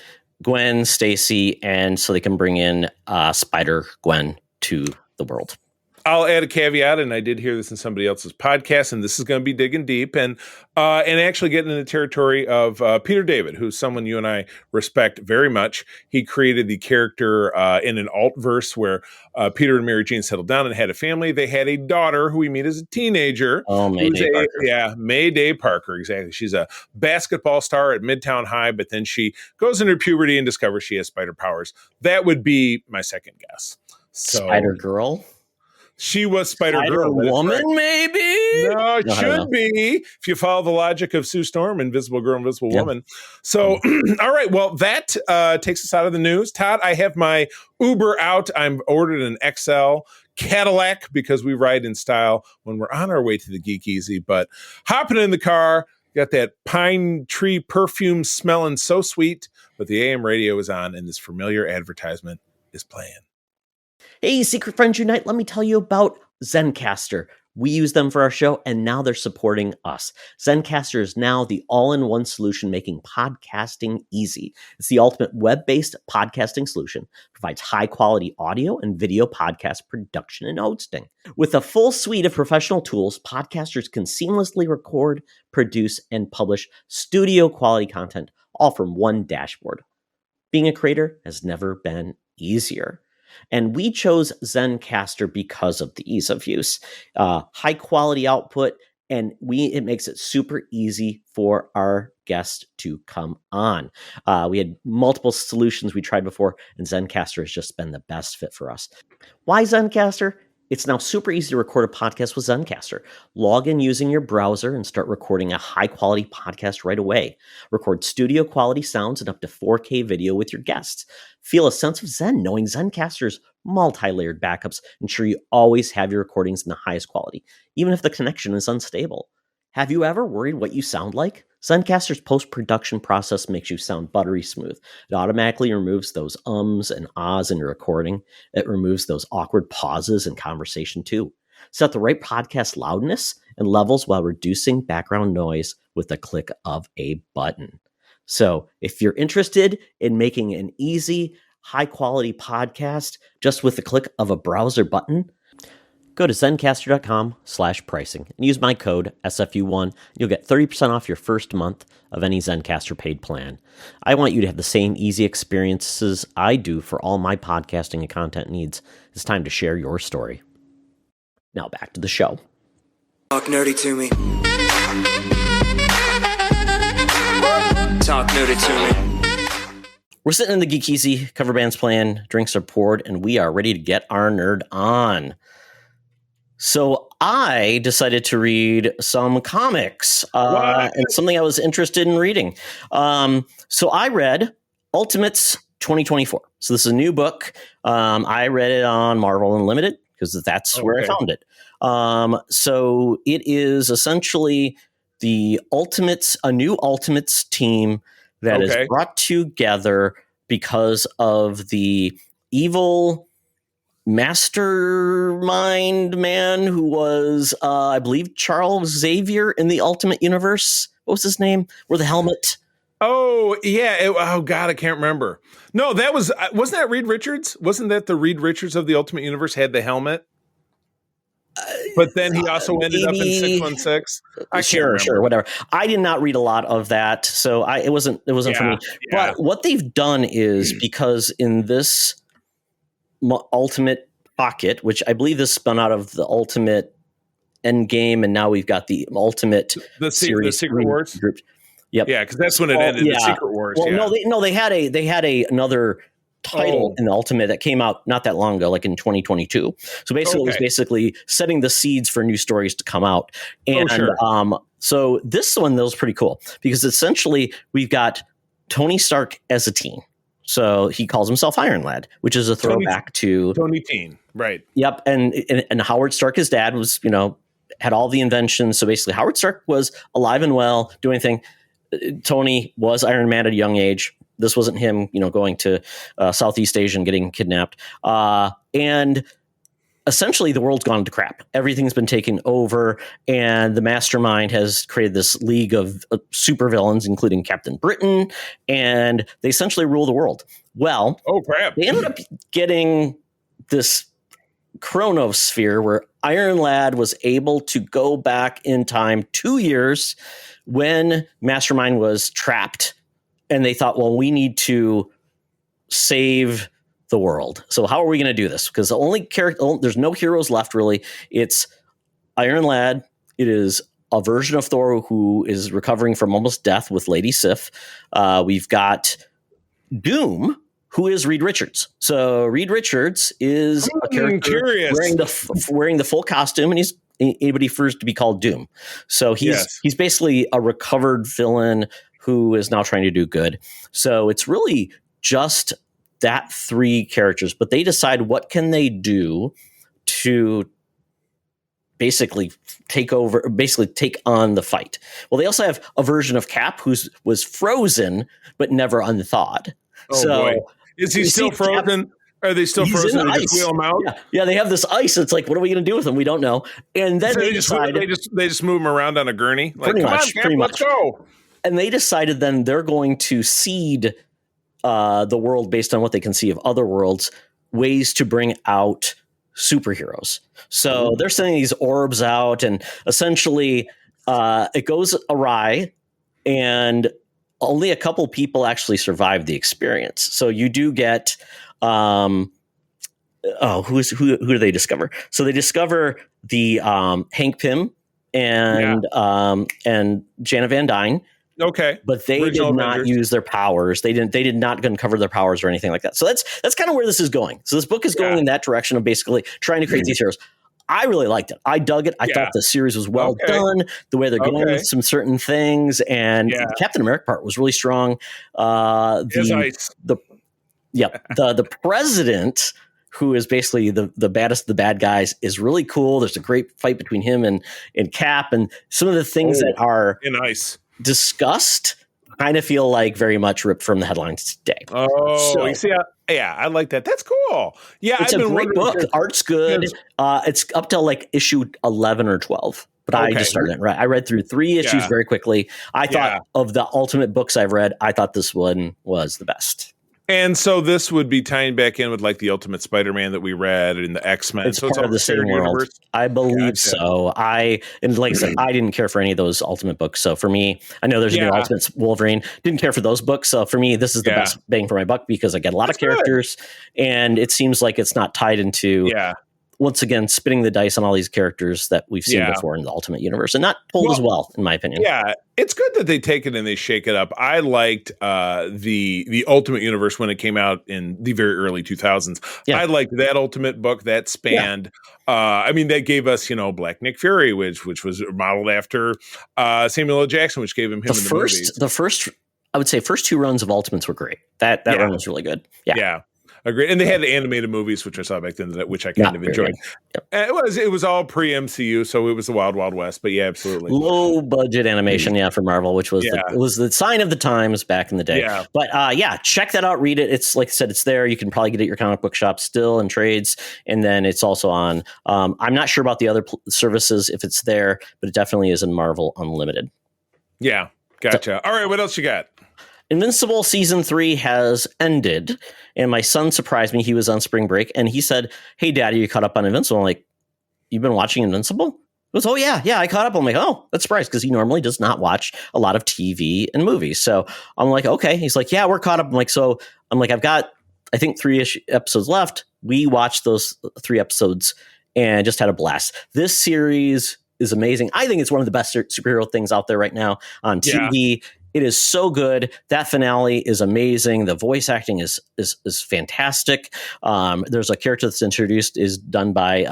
Gwen Stacy, and so they can bring in Spider-Gwen to the world. I'll add a caveat, and I did hear this in somebody else's podcast, and this is going to be digging deep and actually getting in the territory of Peter David, who's someone you and I respect very much. He created the character in an alt-verse where Peter and Mary Jane settled down and had a family. They had a daughter who we meet as a teenager. Oh, Mayday Parker. Yeah, Mayday Parker, exactly. She's a basketball star at Midtown High, but then she goes into puberty and discovers she has spider powers. That would be my second guess. Spider-Girl? She was Spider-Girl. Spider-Woman, maybe? No, it should be. If you follow the logic of Sue Storm, Invisible Girl, Invisible Woman. So, all right. Well, that takes us out of the news. Todd, I have my Uber out. I'm ordered an XL Cadillac because we ride in style when we're on our way to the Geek Easy. But hopping in the car, got that pine tree perfume smelling so sweet. But the AM radio is on, and this familiar advertisement is playing. Hey, Secret Friends Unite, let me tell you about Zencastr. We use them for our show, and now they're supporting us. Zencastr is now the all-in-one solution making podcasting easy. It's the ultimate web-based podcasting solution. Provides high-quality audio and video podcast production and hosting. With a full suite of professional tools, podcasters can seamlessly record, produce, and publish studio-quality content, all from one dashboard. Being a creator has never been easier. And we chose Zencastr because of the ease of use, high quality output, and it makes it super easy for our guest to come on. We had multiple solutions we tried before, and Zencastr has just been the best fit for us. Why Zencastr? It's now super easy to record a podcast with Zencastr. Log in using your browser and start recording a high-quality podcast right away. Record studio-quality sounds and up to 4K video with your guests. Feel a sense of zen knowing Zencastr's multi-layered backups ensure you always have your recordings in the highest quality, even if the connection is unstable. Have you ever worried what you sound like? Zencastr's post-production process makes you sound buttery smooth. It automatically removes those ums and ahs in your recording. It removes those awkward pauses in conversation too. Set the right podcast loudness and levels while reducing background noise with the click of a button. So if you're interested in making an easy, high-quality podcast just with the click of a browser button, go to zencastr.com/pricing and use my code SFU1. You'll get 30% off your first month of any Zencastr paid plan. I want you to have the same easy experiences I do for all my podcasting and content needs. It's time to share your story. Now back to the show. Talk nerdy to me. Talk nerdy to me. We're sitting in the Geek Easy, cover band's playing, drinks are poured, and we are ready to get our nerd on. So I decided to read some comics and something I was interested in reading. So I read Ultimates 2024. So this is a new book. I read it on Marvel Unlimited because that's where I found it. So it is essentially the Ultimates, a new Ultimates team that is brought together because of the evil mastermind man who was, I believe, Charles Xavier in the Ultimate Universe. What was his name? Wore the helmet. Oh, yeah. Oh, God, I can't remember. No, that wasn't that Reed Richards? Wasn't that the Reed Richards of the Ultimate Universe had the helmet? But then he also ended up in 616. Sure, whatever. I did not read a lot of that, so it wasn't for me. Yeah. But what they've done is, because in this Ultimate Pocket, which I believe is spun out of the Ultimate Endgame, and now we've got the Ultimate series, the Secret Wars group. Yep. Yeah, because that's when it ended. The Secret Wars. Well, they had another title in the Ultimate that came out not that long ago, like in 2022. So basically, it was basically setting the seeds for new stories to come out. And so this one, that was pretty cool because essentially we've got Tony Stark as a teen. So he calls himself Iron Lad, which is a throwback to Tony Teen, right? Yep, and Howard Stark, his dad, was had all the inventions. So basically, Howard Stark was alive and well, doing things. Tony was Iron Man at a young age. This wasn't him, going to Southeast Asia and getting kidnapped. And essentially, the world's gone to crap. Everything's been taken over, and the mastermind has created this league of supervillains, including Captain Britain, and they essentially rule the world. Well, they ended up getting this chronosphere where Iron Lad was able to go back in time 2 years when Mastermind was trapped. And they thought, well, we need to save the world. So how are we going to do this? Because the only character, there's no heroes left, really. It's Iron Lad. It is a version of Thor who is recovering from almost death with Lady Sif. We've got Doom, who is Reed Richards. So Reed Richards is a character wearing the full costume, and he's anybody first to be called Doom. So he's basically a recovered villain who is now trying to do good. So it's really just that three characters, but they decide what can they do to basically take on the fight. Well, they also have a version of Cap who was frozen, but never unthawed. Boy. Is he still frozen? Are they still frozen? They just wheel him out? Yeah, they have this ice. It's like, what are we going to do with him? We don't know. And then they decide they just move him around on a gurney. Like, pretty much. Let's go. And they decided then they're going to seed the world based on what they can see of other worlds, ways to bring out superheroes. So they're sending these orbs out, and essentially it goes awry, and only a couple people actually survive the experience. So you do get who do they discover? So they discover the Hank Pym and Janet Van Dyne. Okay. but they Original did not Avengers. use their powers. They did not uncover their powers or anything like that. So that's kind of where this is going. So this book is going in that direction of basically trying to create these heroes. I really liked it. I dug it. I thought the series was well done. The way they're going with some certain things, and the Captain America part was really strong. The president, who is basically the baddest of the bad guys, is really cool. There's a great fight between him and Cap, and some of the things that are discussed kind of feel like very much ripped from the headlines today. You see, I like that. That's cool. Yeah, it's a great book. Art's good. It's up to like issue 11 or 12. But I just started it. Right, I read through 3 issues very quickly. I thought of the Ultimate books I've read, I thought this one was the best. And so this would be tying back in with like the Ultimate Spider-Man that we read and the X-Men. It's part of the same world. Universe. I believe so. And like I said, I didn't care for any of those Ultimate books. So for me, I know there's a new Ultimate Wolverine. Didn't care for those books. So for me, this is the best bang for my buck because I get a lot of characters, and it seems like it's not tied into. Once again, spinning the dice on all these characters that we've seen before in the Ultimate Universe, and not told as well, in my opinion. Yeah, it's good that they take it and they shake it up. I liked the Ultimate Universe when it came out in the very early 2000s. Yeah. I liked that Ultimate book that spanned. I mean, that gave us, Black Nick Fury, which was modeled after Samuel L. Jackson, which gave him in the movies. The first, I would say, first 2 runs of Ultimates were great. That run was really good. Yeah. Agreed. And they had animated movies, which I saw back then, which I kind of enjoyed. Yep. It was all pre-MCU, so it was the Wild Wild West. But yeah, absolutely. Low budget animation, for Marvel, which was it was the sign of the times back in the day. Yeah. But check that out. Read it. It's like I said, it's there. You can probably get it at your comic book shop still and trades. And then it's also on. I'm not sure about the other services if it's there, but it definitely is in Marvel Unlimited. Yeah, gotcha. All right, what else you got? Invincible season 3 has ended, and my son surprised me. He was on spring break, and he said, "Hey, Daddy, you caught up on Invincible?" I'm like, "You've been watching Invincible?" He goes, "Oh yeah, I caught up." I'm like, "Oh, that's surprised," because he normally does not watch a lot of TV and movies. So I'm like, "Okay." He's like, "Yeah, we're caught up." I'm like, "I've got, I think 3 episodes left." We watched those 3 episodes and just had a blast. This series is amazing. I think it's one of the best superhero things out there right now on TV. It is so good. That finale is amazing. The voice acting is fantastic. There's a character that's introduced is done by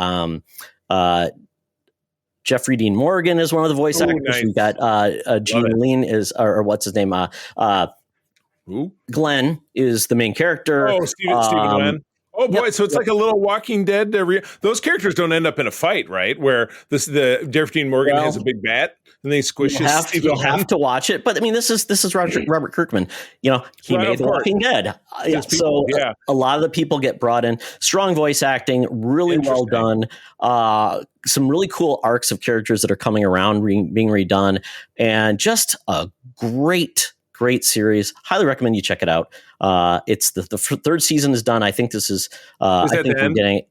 Jeffrey Dean Morgan is one of the voice actors. Nice. We've got Gene Lean is or what's his name? Who? Glenn is the main character. Oh, Stephen Glenn. Oh boy! So it's like a little Walking Dead. Those characters don't end up in a fight, right? Where the Jeffrey Dean Morgan has a big bat and they squish his. You'll have to watch it, but I mean, this is Robert Kirkman. He made The Walking Dead, so a lot of the people get brought in. Strong voice acting, really well done. Some really cool arcs of characters that are coming around, being redone, and just a great series. Highly recommend you check it out. It's the 3rd season is done. I think this is. I think we're getting.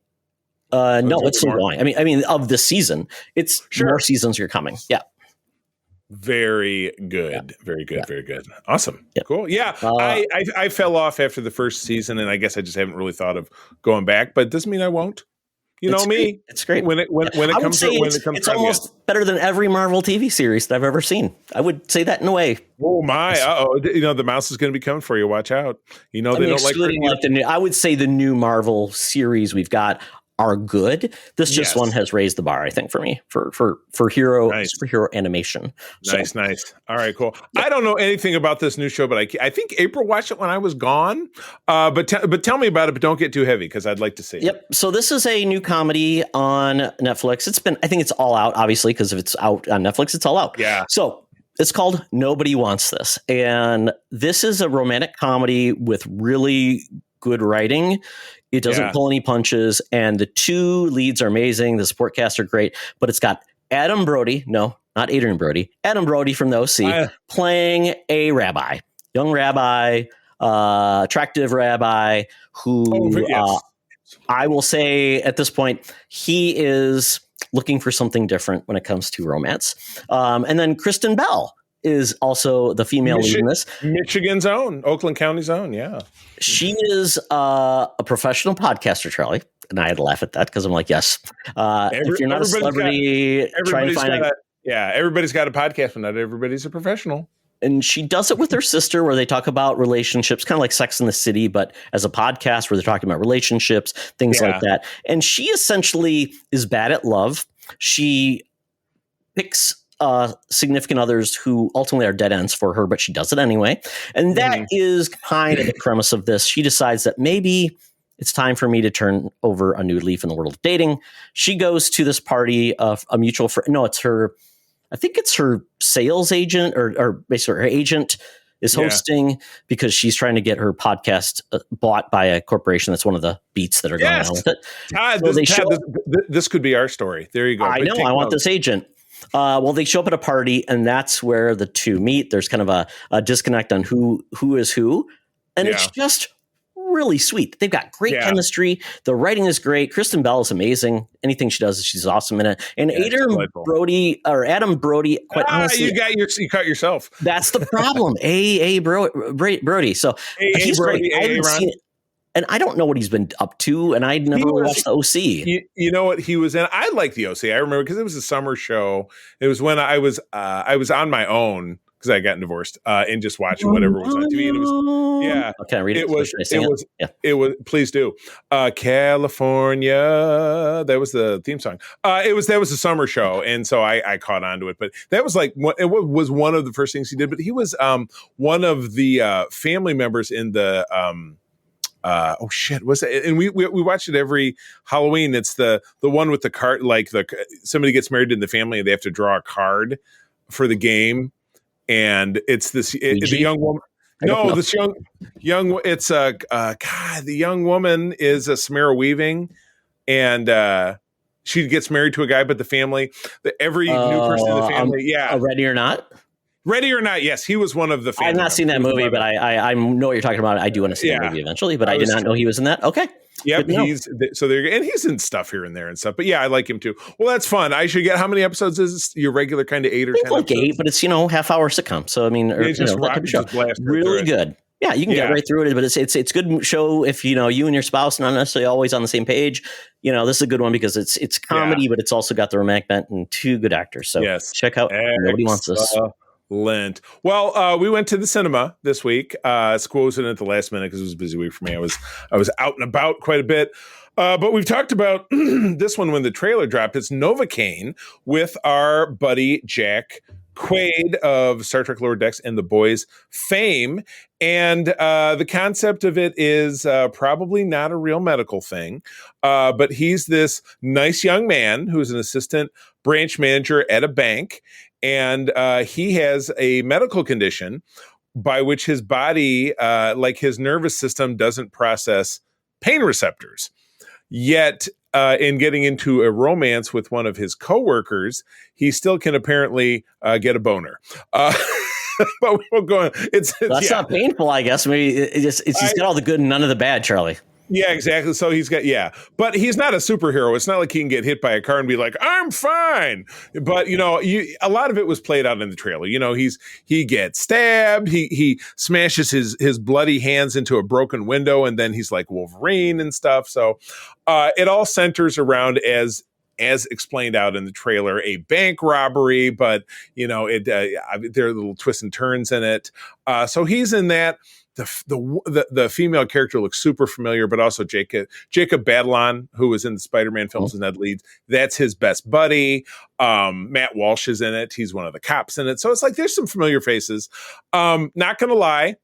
No, it's still going. I mean, of the season, it's more seasons are coming. Yeah. Very good. Very good. Very good. Awesome. Cool. Yeah. I fell off after the first season, and I guess I just haven't really thought of going back. But it doesn't mean I won't. It's me. Great. It's great. When it comes to it's almost better than every Marvel TV series that I've ever seen. I would say that in a way. Oh my! The mouse is going to be coming for you. Watch out! They don't like I would say the new Marvel series we've got are good. This just one has raised the bar, I think, for me for superhero animation. Nice. All right, cool. I don't know anything about this new show, but I think April watched it when I was gone. But tell me about it, but don't get too heavy because I'd like to see it. Yep. So this is a new comedy on Netflix. I think it's all out, obviously, because if it's out on Netflix, it's all out. Yeah. So it's called Nobody Wants This, and this is a romantic comedy with really good writing. It doesn't pull any punches, and the 2 leads are amazing. The support cast are great, but it's got Adam Brody, no, not Adrian Brody, Adam Brody from the OC playing a rabbi, young rabbi, attractive rabbi who I will say at this point, he is looking for something different when it comes to romance. And then Kristen Bell is also the female lead in this. Michigan's own, Oakland County's own, She is a professional podcaster, Charlie. And I had to laugh at that because I'm like, yes. If you're not a celebrity, try to find everybody's got a podcast, but not everybody's a professional. and she does it with her sister where they talk about relationships, kind of like Sex in the City, but as a podcast where they're talking about relationships, things like that. And she essentially is bad at love. She picks significant others who ultimately are dead ends for her, but she does it anyway. And that is kind of the premise of this. She decides that maybe it's time for me to turn over a new leaf in the world of dating. She goes to this party of a mutual friend. No, it's her. I think it's her sales agent or basically her agent is hosting because she's trying to get her podcast bought by a corporation. That's one of the beats that are going on with it. Todd, this could be our story. There you go. I know. I want this agent. Well, they show up at a party, and that's where the two meet. There's kind of a disconnect on who is who, and it's just really sweet. They've got great chemistry. The writing is great. Kristen Bell is amazing. Anything she does, she's awesome in it. And Adam Brody, quite honestly, you caught yourself. That's the problem. Brody. So he's Brody, great. I haven't seen it. And I don't know what he's been up to, and I never watched the OC. You know what he was in? I like the OC. I remember because it was a summer show. It was when I was on my own because I got divorced and just watching whatever was on TV. And it was Can I read it? It was. Please do. California. That was the theme song. That was a summer show, and so I caught on to it. But that was like it was one of the first things he did. But he was one of the family members in the. Was it? And we watched it every Halloween. It's the one with the card, like somebody gets married in the family and they have to draw a card for the game, and it's the young woman. No, this young. It's the young woman is Samara Weaving, and she gets married to a guy, but the family, every new person in the family, Ready or Not. Ready or Not, yes, he was one of the. I've not seen that movie, but I know what you're talking about. I do want to see that movie eventually, but I did not know he was in that. Okay. Yep, he's in stuff here and there and stuff. But yeah, I like him too. Well, that's fun. I should get how many episodes is this? Your regular kind of 8 or 10? Like episodes? 8, but it's half-hour sitcom. So I mean, really good. Yeah, you can get right through it, but it's good show if you and your spouse not necessarily always on the same page. This is a good one because it's comedy, but it's also got the romantic bent and 2 good actors. So check out Nobody Wants This. Lent. Well, we went to the cinema this week. Squozen at the last minute because it was a busy week for me. I was out and about quite a bit. But we've talked about this one when the trailer dropped. It's Novacaine with our buddy Jack Quaid of Star Trek Lower Decks and The Boys fame. And the concept of it is probably not a real medical thing. But he's this nice young man who's an assistant branch manager at a bank. And he has a medical condition by which his body, like his nervous system, doesn't process pain receptors. Yet, in getting into a romance with one of his coworkers, he still can apparently get a boner. But we won't go on. That's not painful, I guess. Maybe he's got all the good and none of the bad, Charlie. Yeah, exactly. So he's got, but he's not a superhero. It's not like he can get hit by a car and be like, I'm fine. But, a lot of it was played out in the trailer. He gets stabbed. He smashes his bloody hands into a broken window, and then he's like Wolverine and stuff. So it all centers around, as explained out in the trailer, a bank robbery, but, there are little twists and turns in it. So he's in that. The female character looks super familiar, but also Jacob Batalon, who was in the Spider-Man films and Ned Leeds, that's his best buddy. Matt Walsh is in it. He's one of the cops in it. So it's like there's some familiar faces. Not gonna lie,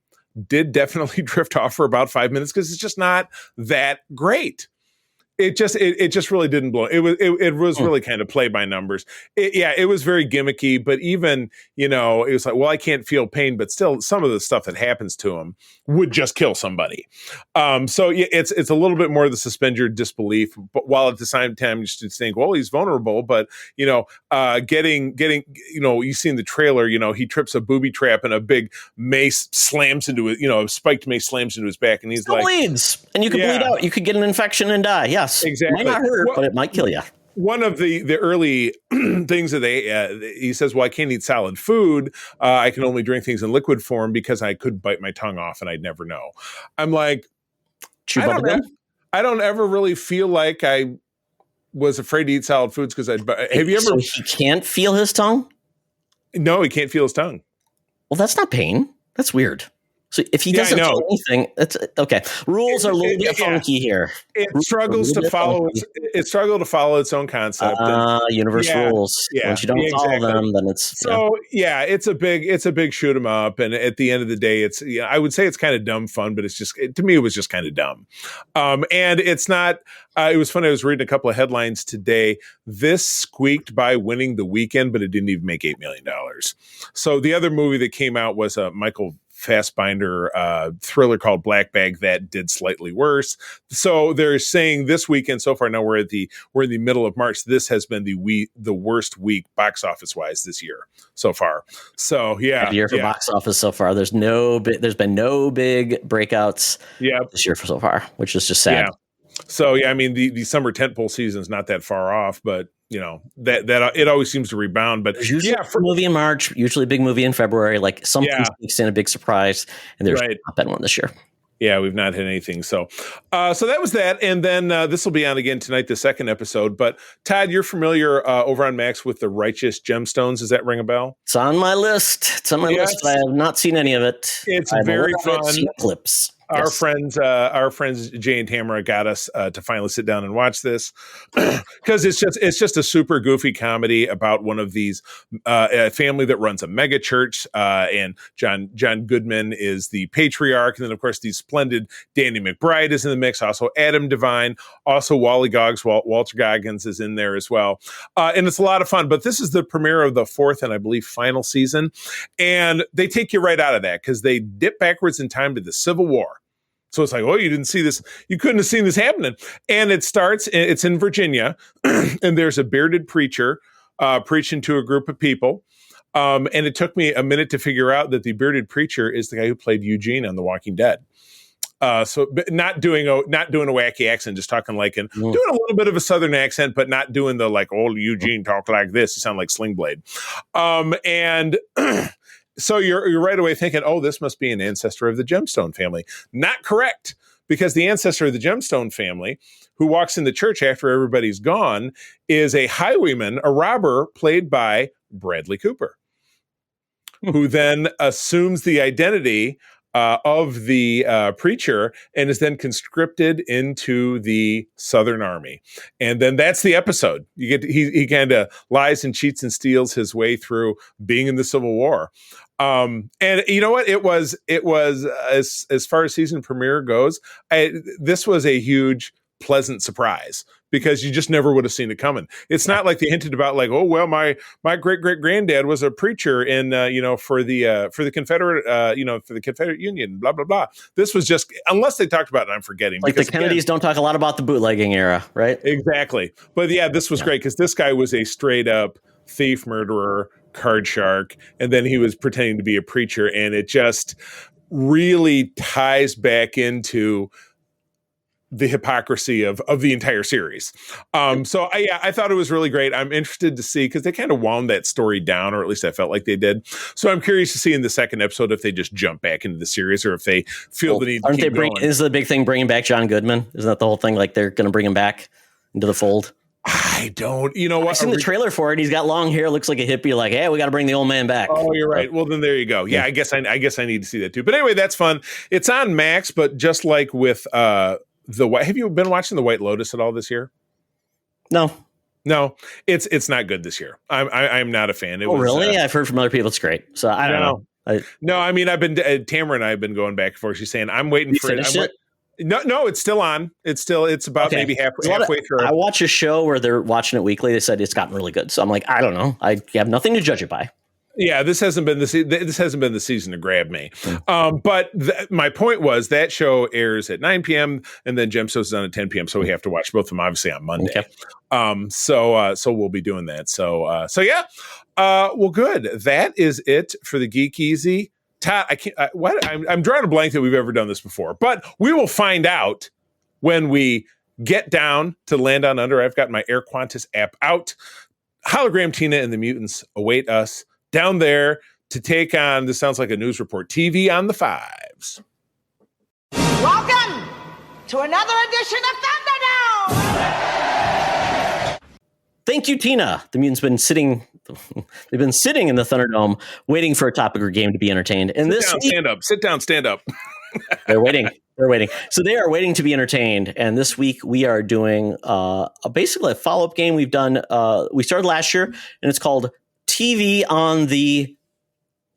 did definitely drift off for about 5 minutes because it's just not that great. It just really didn't blow. It was really kind of play by numbers. It was very gimmicky, but even, it was like, well, I can't feel pain, but still some of the stuff that happens to him would just kill somebody. So it's a little bit more of the suspend your disbelief, but while at the same time you just think, well, he's vulnerable, but getting, you see in the trailer, he trips a booby trap and a big mace slams into it, a spiked mace slams into his back, and he's still like, bleeds, and you could bleed out. You could get an infection and die. Yes. Exactly. It might not hurt, but it might kill you. One of the early things that he says, well, I can't eat solid food. I can only drink things in liquid form because I could bite my tongue off and I'd never know. I'm like, I don't ever really feel like I was afraid to eat solid foods because have you ever? So he can't feel his tongue? No, he can't feel his tongue. Well, that's not pain. That's weird. So if he Yeah, doesn't I know. do anything, that's okay. Rules are a little bit funky here. It Rules are a struggles little to bit follow funky. it struggled to follow its own concept. And Universe yeah, rules. yeah, Once you don't follow exactly. them, then it's So yeah, it's a big shoot 'em up, and at the end of the day, it's I would say it's kind of dumb fun, but it's just to me it was just kind of dumb. And it's not. It was funny. I was reading a couple of headlines today. This squeaked by winning the weekend, but it didn't even make $8 million. So the other movie that came out was a Michael Fassbinder thriller called Black Bag that did slightly worse. So they're saying this weekend so far. Now we're in the middle of March. This has been the worst week box office wise this year so far. So yeah, bad year for box office so far. There's been no big breakouts this year so far, which is just sad. Yeah. So yeah, I mean the summer tentpole season is not that far off, but that it always seems to rebound. But there's usually a movie in March, usually a big movie in February, like something sneaks in a big surprise, and there's not been one this year. Yeah, we've not had anything. So that was that. And then this will be on again tonight, the second episode. But Todd, you're familiar over on Max with the Righteous Gemstones. Does that ring a bell? It's on my list. List. I have not seen any of it. It's very fun. I've seen clips. Our friends Jay and Tamara got us to finally sit down and watch this because it's just a super goofy comedy about one of these a family that runs a mega church, and John Goodman is the patriarch, and then of course the splendid Danny McBride is in the mix, also Adam Devine, also Wally Goggs, Walter Goggins is in there as well, and it's a lot of fun. But this is the premiere of the fourth and I believe final season, and they take you right out of that because they dip backwards in time to the Civil War. So it's like, oh, you didn't see this. You couldn't have seen this happening. And it's in Virginia, and there's a bearded preacher preaching to a group of people. And it took me a minute to figure out that the bearded preacher is the guy who played Eugene on The Walking Dead. So not doing a wacky accent, just talking doing a little bit of a Southern accent, but not doing the like old Eugene talk like this. You sound like Sling Blade. And so you're right away thinking, oh, this must be an ancestor of the Gemstone family. Not correct, because the ancestor of the Gemstone family, who walks in the church after everybody's gone, is a highwayman, a robber played by Bradley Cooper, who then assumes the identity of the preacher and is then conscripted into the Southern Army. And then that's the episode. You get he kind of lies and cheats and steals his way through being in the Civil War. And you know what? It was as far as season premiere goes, this was a huge, pleasant surprise because you just never would have seen it coming. It's not like they hinted about like, oh well, my great granddad was a preacher in for the Confederate for the Confederate Union, blah blah blah. This was just, unless they talked about it, I'm forgetting. Like the Kennedys don't talk a lot about the bootlegging era, right? Exactly. But yeah, this was great because this guy was a straight up thief, murderer, card shark, and then he was pretending to be a preacher, and it just really ties back into the hypocrisy of the entire series. So I thought it was really great. I'm interested to see, because they kind of wound that story down, or at least I felt like they did. So I'm curious to see in the second episode if they just jump back into the series or if they feel the need to keep going. Is the big thing bringing back John Goodman? Isn't that the whole thing? Like they're going to bring him back into the fold? I don't, you know what? I've seen the trailer for it. He's got long hair, looks like a hippie. Like, hey, we got to bring the old man back. Oh, you're right. Well, then there you go. Yeah, I guess I need to see that too. But anyway, that's fun. It's on Max, but just like with have you been watching The White Lotus at all this year? No, it's not good this year. I'm not a fan. Really? I've heard from other people it's great. So I don't know. No, I mean, I've been Tamara and I have been going back and forth. She's saying I'm waiting for it. No, it's still on. It's about maybe halfway through. I watch a show where they're watching it weekly. They said it's gotten really good. So I'm like, I don't know. I have nothing to judge it by. Yeah, this hasn't been the season to grab me. But my point was that show airs at 9 p.m. and then Gemstones is on at 10 p.m. So we have to watch both of them obviously on Monday. Okay. So we'll be doing that. So yeah. Well, good. That is it for the Geek Easy. Todd, I'm drawing a blank that we've ever done this before, but we will find out when we get down to Land on Under. I've got my Air Qantas app out. Hologram Tina and the Mutants await us down there to take on, this sounds like a news report, TV on the 5's. Welcome to another edition of Thunderdome! Thank you, Tina. The mutants been sitting. They've been sitting in the Thunderdome, waiting for a topic or game to be entertained. And Sit down, stand up. Sit down, stand up. they're waiting. They're waiting. So they are waiting to be entertained. And this week we are doing basically a follow-up game we've done. We started last year, and it's called TV on the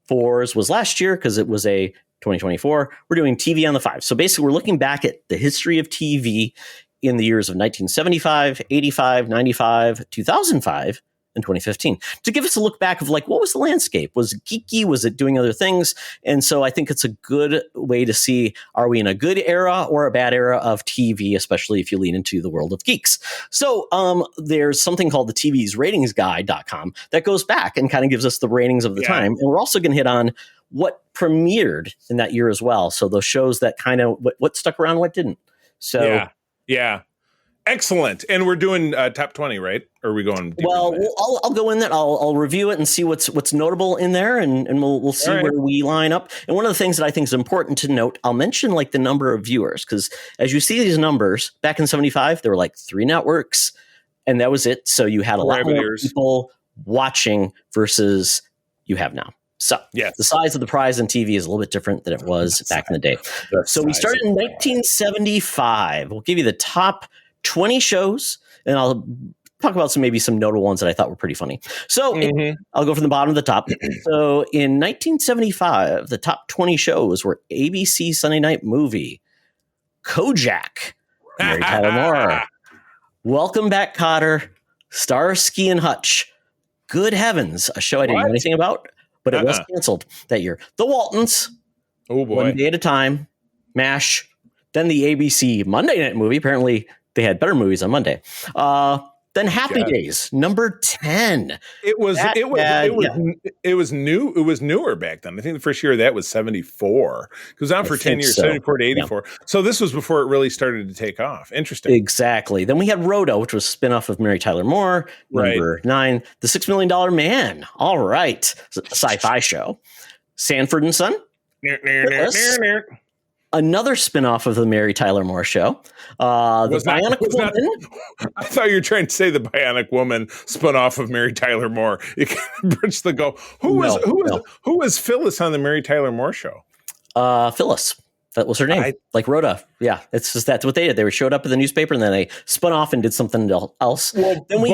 4s. Was last year because it was a 2024. We're doing TV on the 5s. So basically, we're looking back at the history of TV in the years of 1975, 85, 95, 2005, and 2015 to give us a look back of like, what was the landscape? Was it geeky? Was it doing other things? And so I think it's a good way to see, are we in a good era or a bad era of TV, especially if you lean into the world of geeks? So there's something called the TV's ratingsguide.com that goes back and kind of gives us the ratings of the time. And we're also going to hit on what premiered in that year as well. So those shows that kind of what stuck around, what didn't. So yeah. Excellent. And we're doing top 20, right? Or are we going? Well, I'll go in that. I'll review it and see what's notable in there, and we'll see where we line up. And one of the things that I think is important to note, I'll mention like the number of viewers, because as you see these numbers back in 75, there were like 3 networks, and that was it. So you had a lot more people watching versus you have now. So the size of the prize in TV is a little bit different than it was back in the day. So we started in 1975. We'll give you the top 20 shows, and I'll talk about maybe some notable ones that I thought were pretty funny. So I'll go from the bottom to the top. So in 1975, the top 20 shows were ABC Sunday Night Movie, Kojak, Mary Tyler Moore, Welcome Back, Kotter, Starsky and Hutch, Good Heavens, a show I didn't know anything about, but it was canceled that year. The Waltons, One Day at a Time, MASH, then the ABC Monday Night Movie. Apparently, they had better movies on Monday. Then Happy Days, number 10. It was new. It was newer back then. I think the first year of that was 74. It was on for 10 years, 74 to 84. Yeah. So this was before it really started to take off. Interesting. Exactly. Then we had Rhoda, which was a spinoff of Mary Tyler Moore. Number 9, The $6 Million Man. All right. Sci-fi show. Sanford and Son. Another spinoff of the Mary Tyler Moore show. The Bionic Woman. I thought you were trying to say the Bionic Woman spinoff of Mary Tyler Moore. You can bridge the go. Who was Phyllis on the Mary Tyler Moore show? Phyllis. That was her name. Like Rhoda. Yeah. It's just that's what they did. They showed up in the newspaper and then they spun off and did something else. Well, then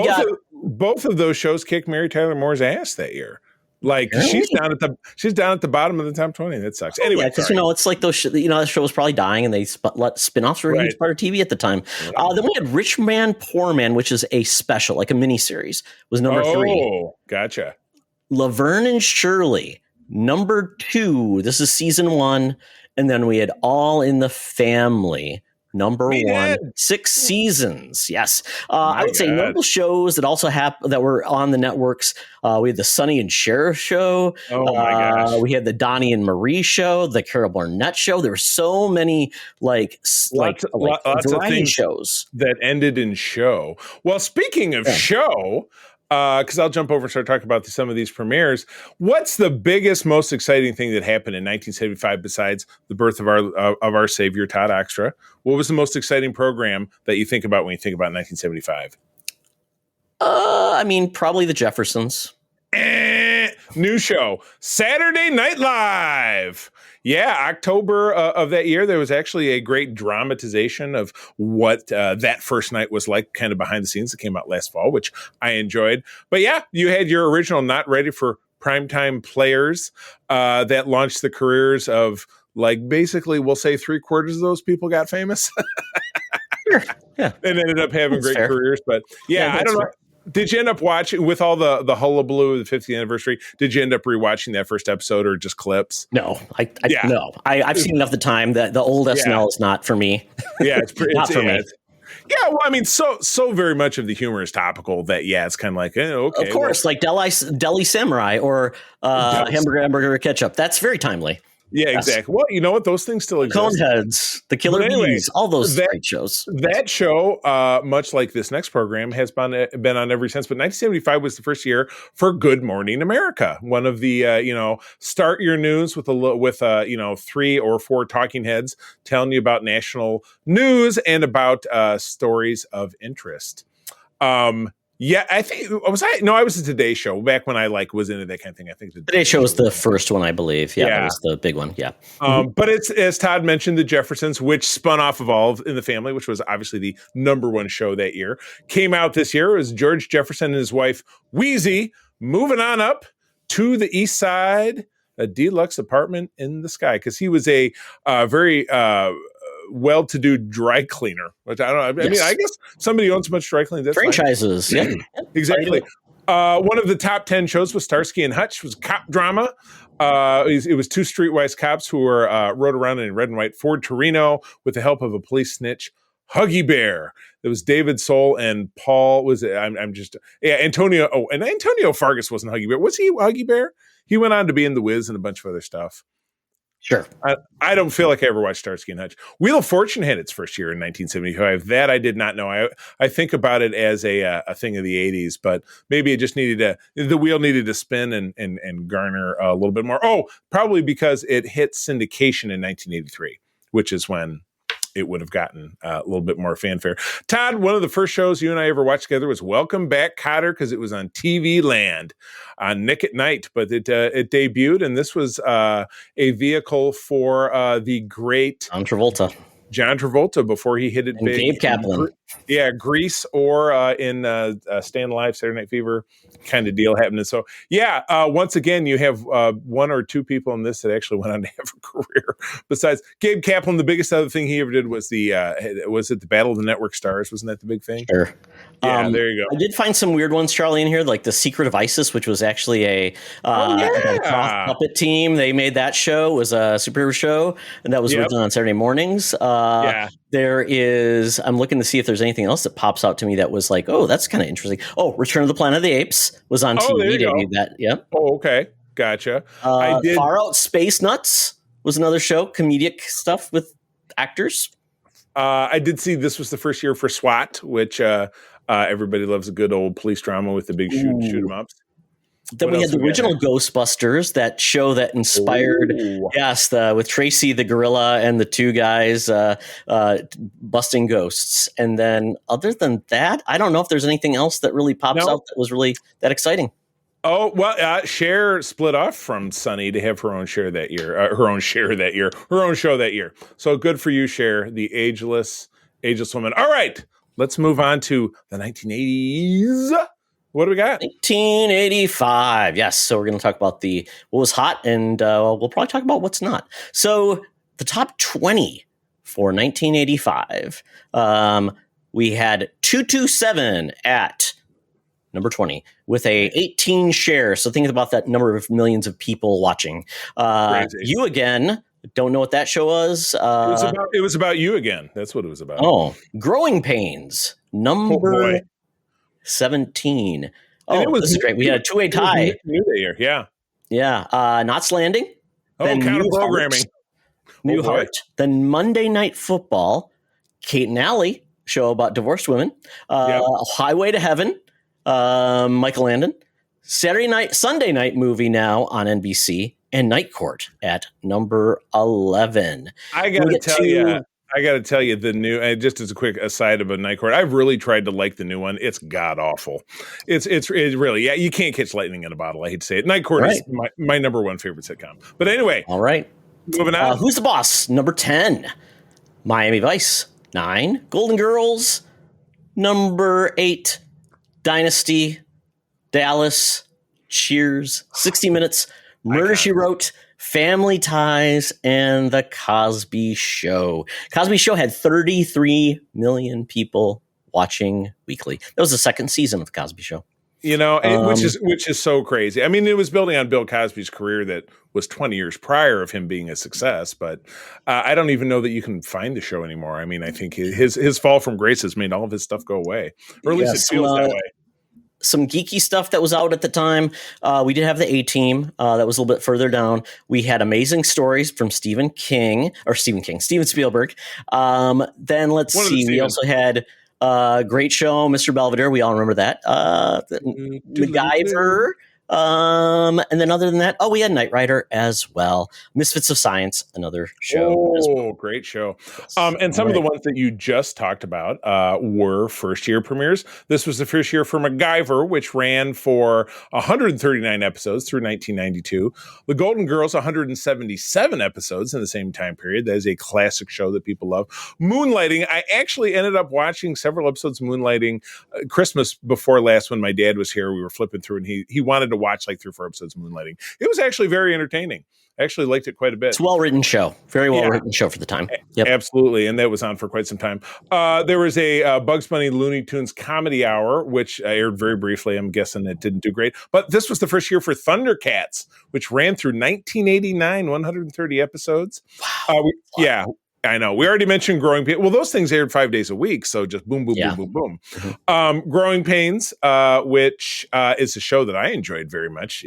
both of those shows kicked Mary Tyler Moore's ass that year. Like she's down at the bottom of the top 20. That sucks. Anyway, because it's like those. That show was probably dying, and they let spinoffs were a huge part of TV at the time. Then we had Rich Man, Poor Man, which is a special, like a miniseries, was number 3. Oh, gotcha. Laverne and Shirley, number 2. This is season 1, and then we had All in the Family. Number 1, 6 seasons. Yes. I would say notable shows that also that were on the networks. We had the Sonny and Cher show. Oh my gosh. We had the Donnie and Marie show, the Carol Burnett show. There were so many lots of things shows that ended in show. Well, speaking of show, because I'll jump over and start talking about some of these premieres. What's the biggest, most exciting thing that happened in 1975 besides the birth of our savior, Todd Oxtra? What was the most exciting program that you think about when you think about 1975? I mean, probably the Jeffersons. New show, Saturday Night Live. Yeah, October of that year, there was actually a great dramatization of what that first night was like, kind of behind the scenes, that came out last fall, which I enjoyed. But yeah, you had your original Not Ready for Primetime players that launched the careers of, like, basically, we'll say 3/4 of those people got famous. Sure. Yeah. And ended up having great careers. But yeah, I don't know. Did you end up watching, with all the hullabaloo of the 50th anniversary, did you end up rewatching that first episode or just clips? No, no. I've seen enough of the time that the old SNL is not for me. Yeah, it's not for me. Yeah, well, I mean, so very much of the humor is topical that, it's kind of like, okay. Of course, like Deli Samurai or Hamburger Ketchup. That's very timely. Yeah, exactly. Well, you know what? Those things still exist. Coneheads, The Killer Bees, all those great shows. That show, much like this next program, has been on ever since. But 1975 was the first year for Good Morning America, one of the start your news with 3 or 4 talking heads telling you about national news and about stories of interest. Yeah, I think I was a Today Show back when I was into that kind of thing. I think the Today Show was the first one, I believe. Yeah, that was the big one. Yeah. But it's, as Todd mentioned, the Jeffersons, which spun off of All in the Family, which was obviously the number one show that year, came out this year. It was George Jefferson and his wife Wheezy moving on up to the East Side, a deluxe apartment in the sky, because he was a very well-to-do dry cleaner. Which I don't know. I mean, I guess somebody owns much dry cleaning. That's franchises. Fine. Yeah, exactly. One of the top 10 shows was Starsky and Hutch. It was cop drama. It was two streetwise cops who were rode around in a red and white Ford Torino with the help of a police snitch, Huggy Bear. There was David Soul and Paul. Antonio. Oh, and Antonio Fargas wasn't Huggy Bear. Was he Huggy Bear? He went on to be in The Wiz and a bunch of other stuff. Sure. I don't feel like I ever watched Starsky and Hutch. Wheel of Fortune had its first year in 1975. That I did not know. I think about it as a thing of the 80s, but maybe it just the wheel needed to spin and garner a little bit more. Oh, probably because it hit syndication in 1983, which is when it would have gotten a little bit more fanfare. Todd, one of the first shows you and I ever watched together was Welcome Back, Kotter, because it was on TV Land on Nick at Night, but it debuted, and this was a vehicle for the great John Travolta before he hit it big. Gabe Kaplan. Grease or in Staying Alive, Saturday Night Fever kind of deal happening. So, once again, you have one or two people in this that actually went on to have a career. Besides Gabe Kaplan, the biggest other thing he ever did was the Battle of the Network Stars? Wasn't that the big thing? Sure. Yeah, there you go. I did find some weird ones, Charlie, in here, like The Secret of Isis, which was actually a puppet team. They made that show. It was a superhero show, and that was done on Saturday mornings. There is, I'm looking to see if there's anything else that pops out to me that was like, oh, that's kind of interesting. Oh, Return of the Planet of the Apes was on TV. They did that. Yep. Oh, okay. Gotcha. Far Out Space Nuts was another show, comedic stuff with actors. I did see this was the first year for SWAT, which everybody loves a good old police drama with the big shoot 'em ups. Then we had the original Ghostbusters, that show that inspired, with Tracy the gorilla and the two guys busting ghosts. And then other than that, I don't know if there's anything else that really pops out that was really that exciting. Oh, well, Cher split off from Sunny to have her own show that year. So good for you, Cher, the ageless woman. All right, let's move on to the 1980s. What do we got? 1985. Yes. So we're going to talk about what was hot, and we'll probably talk about what's not. So the top 20 for 1985. We had 227 at number 20 with a 18 share. So think about that number of millions of people watching. You Again. Don't know what that show was. It was about You Again. That's what it was about. Oh, Growing Pains. Number 17. Oh, this is great. We had a two-way tie. Yeah. Knots Landing. Then counter programming. New Heart. Then Monday Night Football. Kate and Allie, show about divorced women. Highway to Heaven. Michael Landon. Sunday night movie now on NBC. And Night Court at number 11. I got to tell you the new, just as a quick aside about Night Court, I've really tried to like the new one. It's god awful. It's really, you can't catch lightning in a bottle. I hate to say it. Night Court is my number one favorite sitcom. But anyway. All right. Moving on. Who's the Boss? Number 10. Miami Vice. 9. Golden Girls. Number 8. Dynasty. Dallas. Cheers. 60 Minutes. Murder, She Wrote, Family Ties, and The Cosby Show. Cosby Show had 33 million people watching weekly. That was the second season of The Cosby Show. Which is so crazy. I mean, it was building on Bill Cosby's career that was 20 years prior of him being a success, but I don't even know that you can find the show anymore. I mean, I think his fall from grace has made all of his stuff go away, or at least it feels that way. Some geeky stuff that was out at the time. We did have the A-Team that was a little bit further down. We had Amazing Stories from Steven Spielberg. Then let's see. We also had Great Show, Mr. Belvedere. We all remember that. MacGyver. And then other than that, we had Knight Rider as well. Misfits of Science, another show as well. Great show. Yes. And some of the ones that you just talked about were first-year premieres. This was the first year for MacGyver, which ran for 139 episodes through 1992. The Golden Girls, 177 episodes in the same time period. That is a classic show that people love. Moonlighting, I actually ended up watching several episodes of Moonlighting Christmas before last when my dad was here. We were flipping through, and he wanted to watch like 3 or 4 episodes of Moonlighting. It was actually very entertaining. I actually liked it quite a bit. It's a well-written show. Very well-written show for the time. Yep. Absolutely. And that was on for quite some time. There was a Bugs Bunny Looney Tunes comedy hour, which aired very briefly. I'm guessing it didn't do great. But this was the first year for Thundercats, which ran through 1989, 130 episodes. Wow. I know. We already mentioned Growing Pains. Well, those things aired 5 days a week, so just boom, boom, boom, boom, boom. Mm-hmm. Growing Pains, which is a show that I enjoyed very much,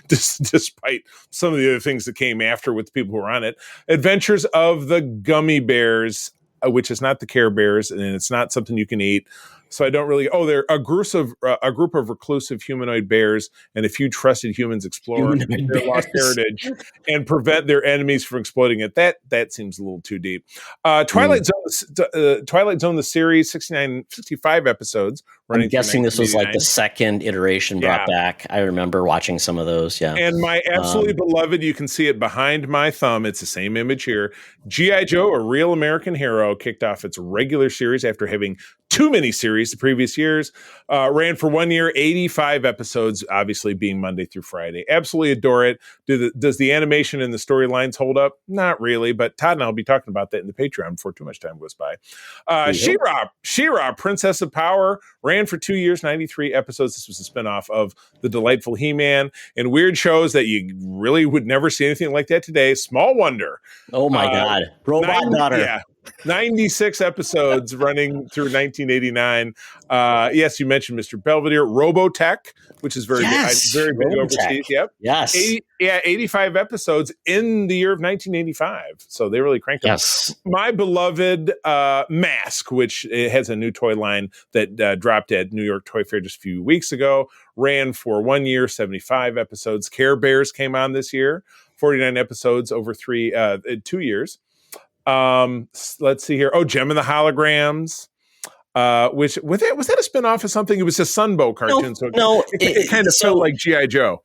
despite some of the other things that came after with the people who were on it. Adventures of the Gummy Bears, which is not the Care Bears, and it's not something you can eat. So I don't really. They're a group of reclusive humanoid bears, and a few trusted humans explore their lost heritage and prevent their enemies from exploiting it. That seems a little too deep. Twilight Zone, the series, 65 episodes. I'm guessing this was like the second iteration brought back. I remember watching some of those. Yeah, and my absolutely beloved. You can see it behind my thumb. It's the same image here. G.I. Joe, a Real American Hero, kicked off its regular series after having too many series the previous years. Ran for 1 year, 85 episodes, obviously being Monday through Friday. Absolutely adore it. Does the animation and the storylines hold up? Not really, but Todd and I will be talking about that in the Patreon before too much time goes by. She-Ra, Princess of Power, ran for 2 years, 93 episodes. This was a spinoff of the delightful He-Man and weird shows that you really would never see anything like that today. Small Wonder. Oh my God. Robot Daughter. Yeah. 96 episodes running through 1989. Yes, you mentioned Mr. Belvedere. Robotech, which is very big overseas. Yep. Yes. 85 episodes in the year of 1985. So they really cranked it. Yes. My beloved Mask, which has a new toy line that dropped at New York Toy Fair just a few weeks ago, ran for 1 year, 75 episodes. Care Bears came on this year, 49 episodes over 2 years. Let's see here. Gem and the Holograms. Which was that a spinoff of something? It was a Sunbow cartoon. It kind of felt like G.I. Joe.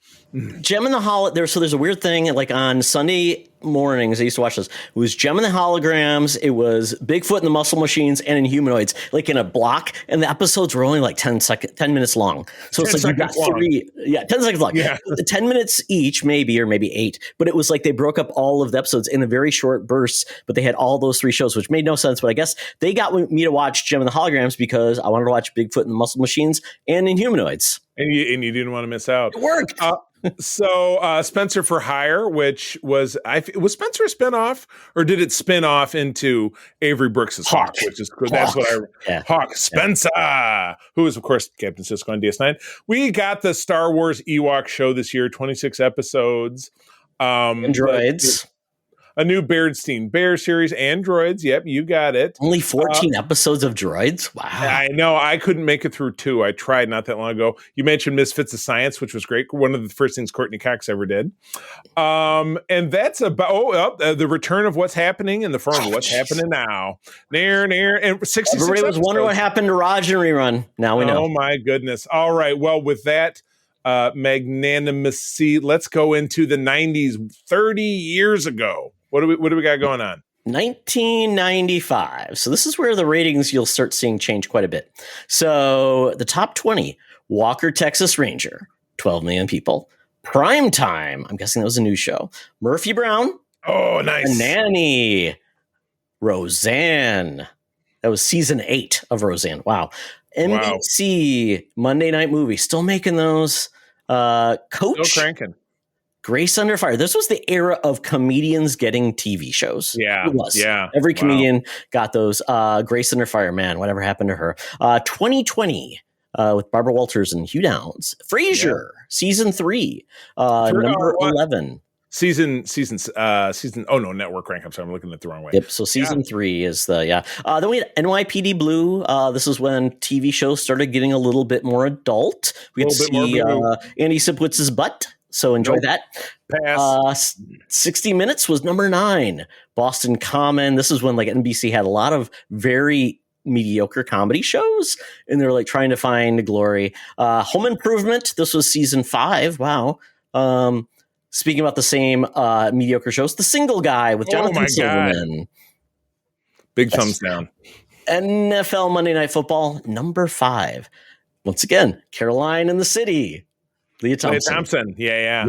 Gem and the there's a weird thing, like on Sunday mornings I used to watch this. It was Gem and the Holograms, it was Bigfoot and the Muscle Machines, and Inhumanoids, like in a block, and the episodes were only like 10 minutes long. So it's like you got 10 seconds long. Yeah. 10 minutes each, maybe, or maybe 8. But it was like they broke up all of the episodes in a very short bursts, but they had all those 3 shows, which made no sense. But I guess they got me to watch Gem and the Holograms because I wanted to watch Bigfoot and the Muscle Machines and Inhumanoids. And you didn't want to miss out. It worked. So Spencer for Hire, which was Spencer a spinoff, or did it spin off into Avery Brooks' Hawk? Which is that's what Hawk Spencer, who is of course Captain Sisko on DS9. We got the Star Wars Ewok show this year, 26 episodes. Androids. A new Beardstein Bear series, Androids. Yep, you got it. Only 14 episodes of Droids? Wow. I know. I couldn't make it through 2. I tried not that long ago. You mentioned Misfits of Science, which was great. One of the first things Courtney Cox ever did. And that's about the return of What's Happening in the form of What's Happening Now. And 66 Everybody was wondering what happened to Raj and Rerun. Now we know. Oh, my goodness. All right. Well, with that magnanimity, let's go into the 90s, 30 years ago. What do we got going on? 1995. So this is where the ratings you'll start seeing change quite a bit. So the top 20, Walker, Texas Ranger, 12 million people. Prime Time, I'm guessing that was a new show. Murphy Brown. Oh, nice. A Nanny. Roseanne. That was season 8 of Roseanne. Wow. NBC, Monday Night Movie, still making those. Coach. Still cranking. Grace Under Fire. This was the era of comedians getting TV shows. Yeah. It was. Yeah. Every comedian got those. Grace Under Fire, man, whatever happened to her. 2020 with Barbara Walters and Hugh Downs. Frasier, season 3, number 11. season. Oh no, network rank. I'm sorry, I'm looking at it the wrong way. Yep. So season 3 is the Then we had NYPD Blue. This is when TV shows started getting a little bit more adult. We had to see Andy Sipowitz's butt. So enjoy that. Pass. 60 Minutes was number 9. Boston Common. This is when like NBC had a lot of very mediocre comedy shows, and they're like trying to find glory. Home Improvement. This was season 5. Wow. Speaking about the same mediocre shows, The Single Guy with Jonathan Silverman. Big thumbs down. NFL Monday Night Football, number 5. Once again, Caroline in the City. Leah Thompson. Yeah.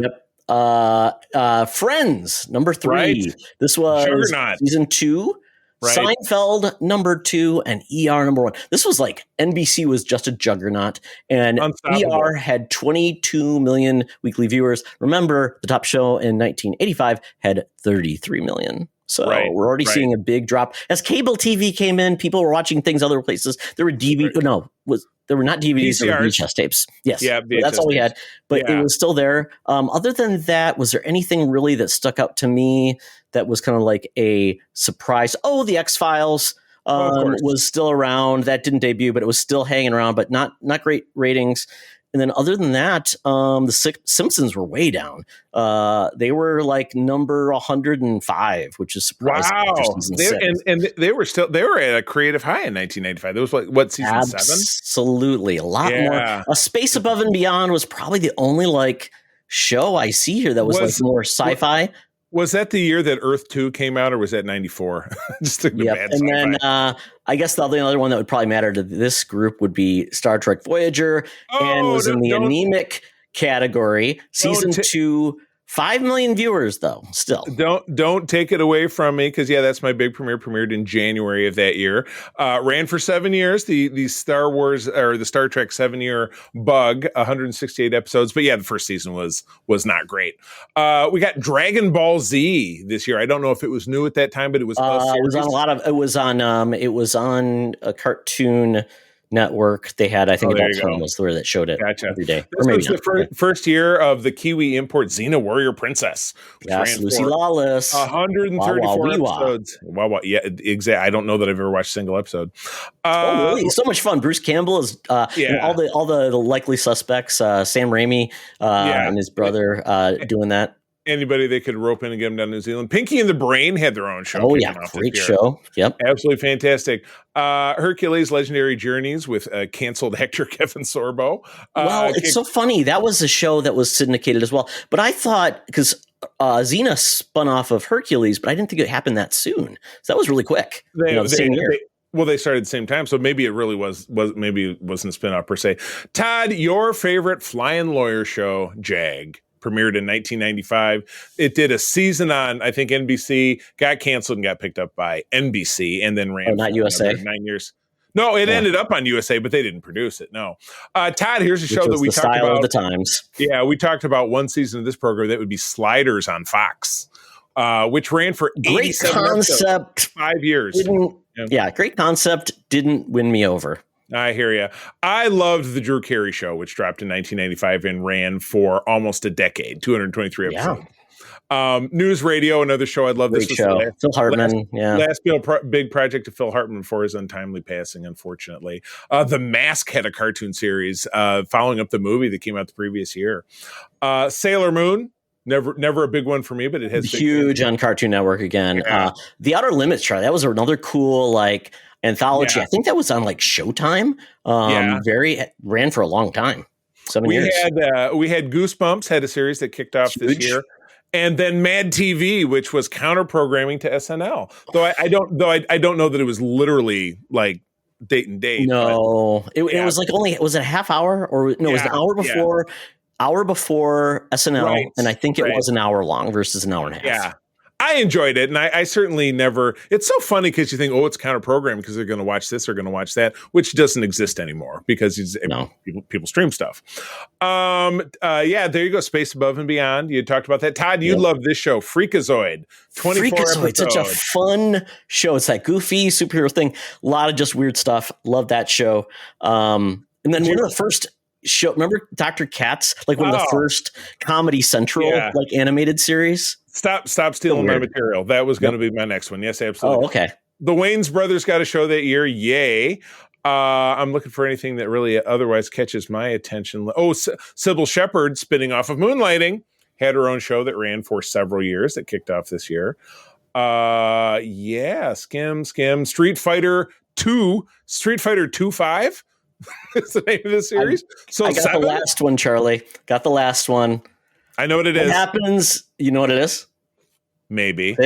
Yep. Friends, number 3. Right. This was Juggernaut. season 2. Right. Seinfeld, number 2, and ER, number 1. This was like NBC was just a juggernaut, and ER had 22 million weekly viewers. Remember, the top show in 1985 had 33 million. So we're already seeing a big drop. As cable TV came in, people were watching things other places. There were there were not DVDs, there were VHS tapes. Yes. Yeah, that's all we had. But it was still there. Other than that, was there anything really that stuck out to me that was kind of like a surprise? Oh, The X-Files was still around. That didn't debut, but it was still hanging around, but not great ratings. And then other than that, the Simpsons were way down. They were like number 105, which is surprising. Wow. They were at a creative high in 1995. That was like, what, season 7? Absolutely. A lot more. A Space Above and Beyond was probably the only like show I see here that was like more sci-fi. Was that the year that Earth 2 came out, or was that 94? Just bad and sci-fi. then I guess the other one that would probably matter to this group would be Star Trek Voyager, and was in the anemic category. Season 2, 5 million viewers, though, still. Don't take it away from me, because, that's my big premiere. Premiered in January of that year. Ran for 7 years, the Star Wars, or the Star Trek 7-year bug, 168 episodes. But, the first season was not great. We got Dragon Ball Z this year. I don't know if it was new at that time, but it was it was on a Cartoon Network. They had, I think, Adult Swim was where that showed it every day. This was the first year of the Kiwi import Xena Warrior Princess. Yes, Lucy Lawless. 134 episodes. Wow. Yeah, exactly. I don't know that I've ever watched a single episode. Really? So much fun. Bruce Campbell is all the likely suspects. Sam Raimi and his brother doing that. Anybody they could rope in and get them down to New Zealand. Pinky and the Brain had their own show. Oh, yeah. Great show. Yep. Absolutely fantastic. Hercules Legendary Journeys with canceled actor Kevin Sorbo. It's so funny. That was a show that was syndicated as well. But I thought, because Xena spun off of Hercules, but I didn't think it happened that soon. So that was really quick. The same year. They started at the same time, so maybe it really maybe it wasn't a spin-off per se. Todd, your favorite flying lawyer show, JAG. Premiered in 1995. It did a season on, I think, NBC, got canceled and got picked up by NBC, and then ran not USA 9 years. No, it ended up on USA, but they didn't produce it. No. Todd, here's a show that we talked about. Style of the times. Yeah, we talked about one season of this program that would be Sliders on Fox, which ran for great concept, 5 years. Great concept. Didn't win me over. I hear you. I loved the Drew Carey Show, which dropped in 1995 and ran for almost a decade, 223 episodes. News Radio, another show I'd love. Great this show. Phil Hartman. Last big project of Phil Hartman before his untimely passing, unfortunately. The Mask had a cartoon series following up the movie that came out the previous year. Sailor Moon. Never a big one for me, but it has huge on Cartoon Network again. Yeah. The Outer Limits trial. That was another cool anthology. I think that was on Showtime. Ran for a long time. 7 years. We had Goosebumps had a series that kicked off this year, and then Mad TV, which was counter programming to SNL. Though I don't know that it was literally like date and date. No, it was was it a half hour or no? It was an hour before. Hour before SNL, and I think it was an hour long versus an hour and a half. Yeah. I enjoyed it, and I certainly never. It's so funny because you think, it's counter programming because they're going to watch this or going to watch that, which doesn't exist anymore because people stream stuff. There you go. Space Above and Beyond. You talked about that, Todd. You love this show, Freakazoid. 24 episodes. Such a fun show. It's that goofy superhero thing. A lot of just weird stuff. Love that show. And then one of the first show. Remember Dr. Katz? Like one of the first Comedy Central like animated series. Stop stealing my material. That was going to be my next one. Yes, absolutely. Oh, okay. The Wayans brothers got a show that year. Yay. I'm looking for anything that really otherwise catches my attention. Oh, Sybil Shepherd, spinning off of Moonlighting, had her own show that ran for several years that kicked off this year. Skim. Street Fighter 2 5 is the name of the series. I got the last one, Charlie. Got the last one. I know what it is. What happens? You know what it is? Maybe.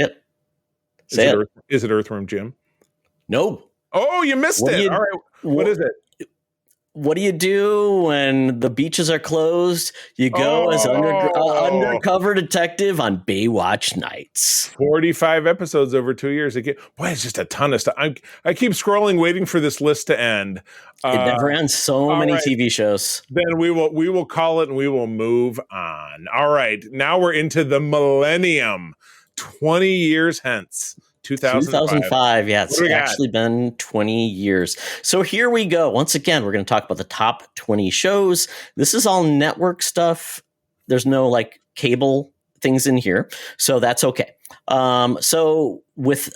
Say it. Is it Earthworm Jim? No. Oh, you missed it. All right. What is it? What do you do when the beaches are closed? You go as undercover detective on Baywatch Nights. 45 episodes over 2 years. Boy, it's just a ton of stuff. I keep scrolling, waiting for this list to end. It never ends. So many TV shows. Then we will call it and we will move on. All right. Now we're into the millennium. 20 years hence. 2005. Yeah, it's actually been 20 years. So here we go. Once again, we're going to talk about the top 20 shows. This is all network stuff. There's no like cable things in here, so that's okay. So with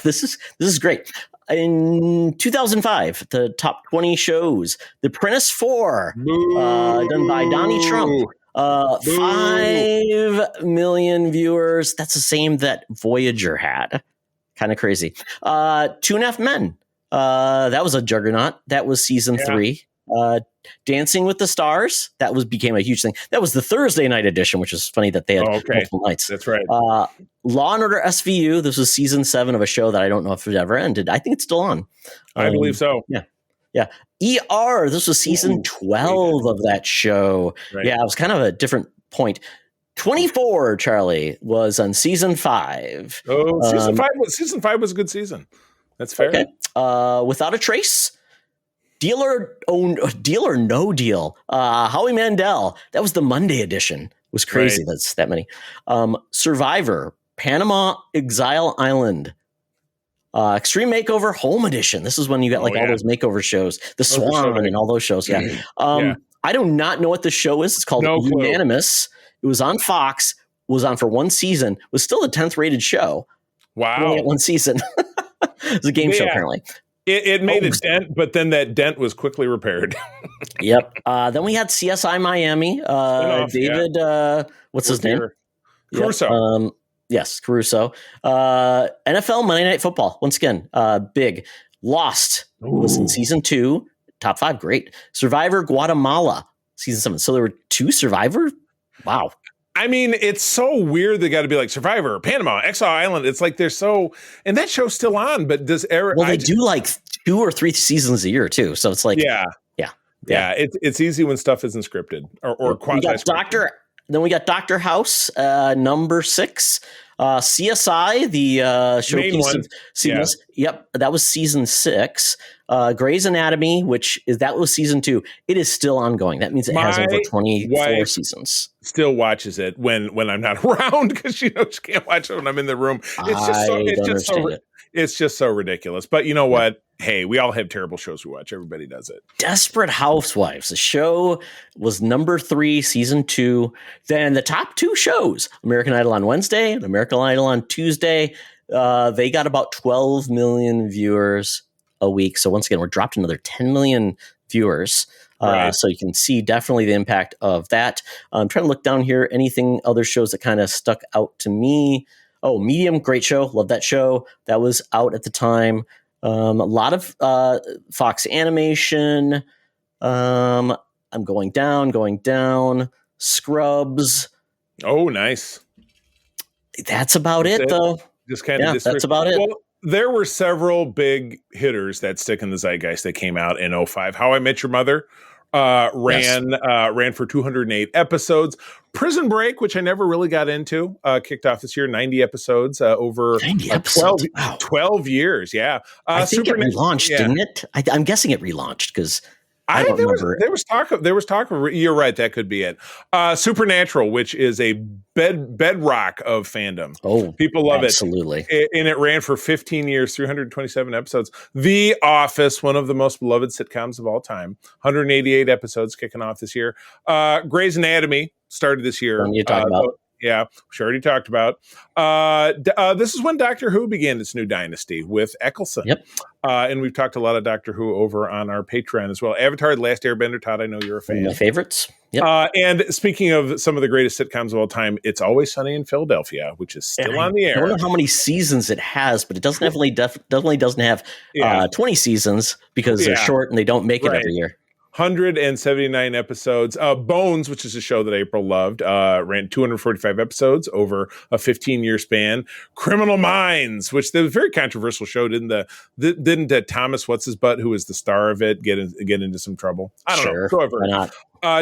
this is great. In 2005, the top 20 shows: The Apprentice 4, done by Donnie Trump. 5 million viewers. That's the same that Voyager had. Kind of crazy. 2.5 Men. That was a juggernaut. That was season 3. Dancing with the Stars. That became a huge thing. That was the Thursday night edition, which is funny that they had multiple nights. That's right. Law and Order SVU. This was season 7 of a show that I don't know if it ever ended. I think it's still on. I believe so. Yeah. ER. This was season 12 of that show. Right. Yeah, it was kind of a different point. 24, Charlie, was on season 5. Oh, season 5 was a good season. That's fair. Okay. Without a Trace, Deal or No Deal. Howie Mandel. That was the Monday edition. It was crazy. Right. That's that many. Survivor, Panama Exile Island. Extreme Makeover Home Edition. This is when you got all those makeover shows. The Swan and all those shows. Yeah. I do not know what the show is. It's called Unanimous. It was on Fox, was on for one season, was still the 10th rated show. Wow. Only at one season. It was a game show, apparently. It made a dent, but then that dent was quickly repaired. Yep. Then we had CSI Miami. David, what's his name? Caruso. Yes, Caruso. NFL Monday Night Football. Once again, big. Lost was in season 2. Top 5, great. Survivor Guatemala, season 7. So there were 2 Survivor. Wow. I mean, it's so weird. They got to be like Survivor, Panama, Exile Island. It's like they're so, and that show's still on. But does Eric? Well, they do like 2 or 3 seasons a year too. So it's like, yeah. It's easy when stuff isn't scripted or quasi-scripted. Then we got Dr. House, number 6. CSI, the showpiece of CBS. Yep, that was season 6. Grey's Anatomy, that was season 2. It is still ongoing. That means it has over 24 seasons. Still watches it when I'm not around because she can't watch it when I'm in the room. It's just so ridiculous. But you know what? Hey, we all have terrible shows we watch. Everybody does it. Desperate Housewives. The show was number 3, season 2. Then the top 2 shows, American Idol on Wednesday and American Idol on Tuesday. They got about 12 million viewers a week. So once again, we're dropped another 10 million viewers. Right. So you can see definitely the impact of that. I'm trying to look down here. Anything other shows that kind of stuck out to me? Oh, Medium, great show. Love that show. That was out at the time. A lot of Fox Animation. I'm going down. Scrubs. Oh, nice. That's about it, though. Just kind of. That's about it. Well, there were several big hitters that stick in the zeitgeist that came out in 2005. How I Met Your Mother ran for 208 episodes. Prison Break, which I never really got into, kicked off this year, 90 episodes over 12 years. Yeah. I think it relaunched, didn't it? I'm guessing it relaunched because I don't remember. There was talk of. You're right. That could be it. Supernatural, which is a bedrock of fandom. Oh, People love absolutely. it. And it ran for 15 years, 327 episodes. The Office, one of the most beloved sitcoms of all time, 188 episodes kicking off this year. Grey's Anatomy started this year. When you talk about. Yeah, which I already talked about. This is when Doctor Who began its new dynasty with Eccleston. Yep. And we've talked a lot of Doctor Who over on our Patreon as well. Avatar: The Last Airbender, Todd, I know you're a fan. One of my favorites. Yep. And speaking of some of the greatest sitcoms of all time, It's Always Sunny in Philadelphia, which is still on the air. I don't know how many seasons it has, but it definitely doesn't have 20 seasons because they're short and they don't make it every year. 179 episodes. Bones, which is a show that April loved, ran 245 episodes over a 15-year span. Criminal Minds, which was a very controversial show. Didn't Thomas what's his butt, who was the star of it, get into some trouble? I don't know. However, why not?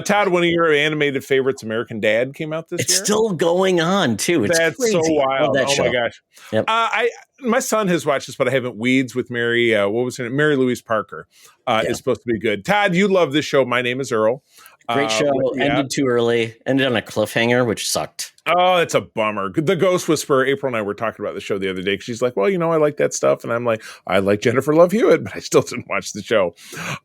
Todd, one of your animated favorites, American Dad, came out this year. It's still going on too. That's crazy. So wild. Oh my gosh. Yep. My son has watched this, but I haven't. Weeds with Mary. What was her name? Mary Louise Parker is supposed to be good. Todd, you love this show. My Name is Earl. Great show. Ended too early. Ended on a cliffhanger, which sucked. Oh, that's a bummer. The Ghost Whisperer, April and I were talking about the show the other day because she's like, well, I like that stuff. And I'm like, I like Jennifer Love Hewitt, but I still didn't watch the show.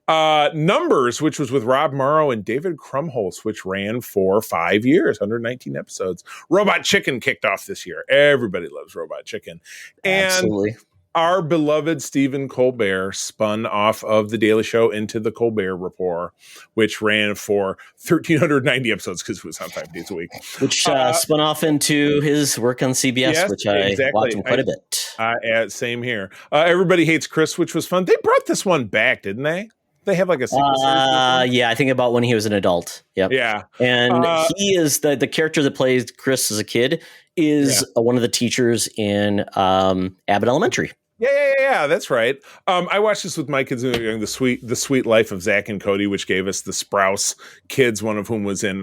Numbers, which was with Rob Morrow and David Krumholtz, which ran for 5 years, 119 episodes. Robot Chicken kicked off this year. Everybody loves Robot Chicken. And absolutely. Our beloved Stephen Colbert spun off of The Daily Show into The Colbert Report, which ran for 1,390 episodes because it was on 5 days a week. Which spun off into his work on CBS, which I watch him quite a bit. Same here. Everybody Hates Chris, which was fun. They brought this one back, didn't they? They have like a sequel series. Yeah, I think about when he was an adult. Yep. Yeah. And he is the character that plays Chris as a kid is one of the teachers in Abbott Elementary. Yeah, that's right. I watched this with my kids, the Sweet Life of Zach and Cody, which gave us the Sprouse kids, one of whom was in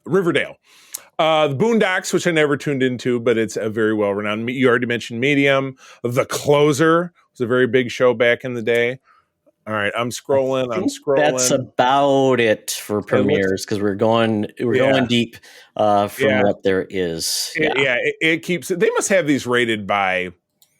Riverdale. The Boondocks, which I never tuned into, but it's a very well-renowned. You already mentioned Medium. The Closer was a very big show back in the day. All right, I'm scrolling. That's about it for premieres because we're going deep from what there is. It keeps. They must have these rated by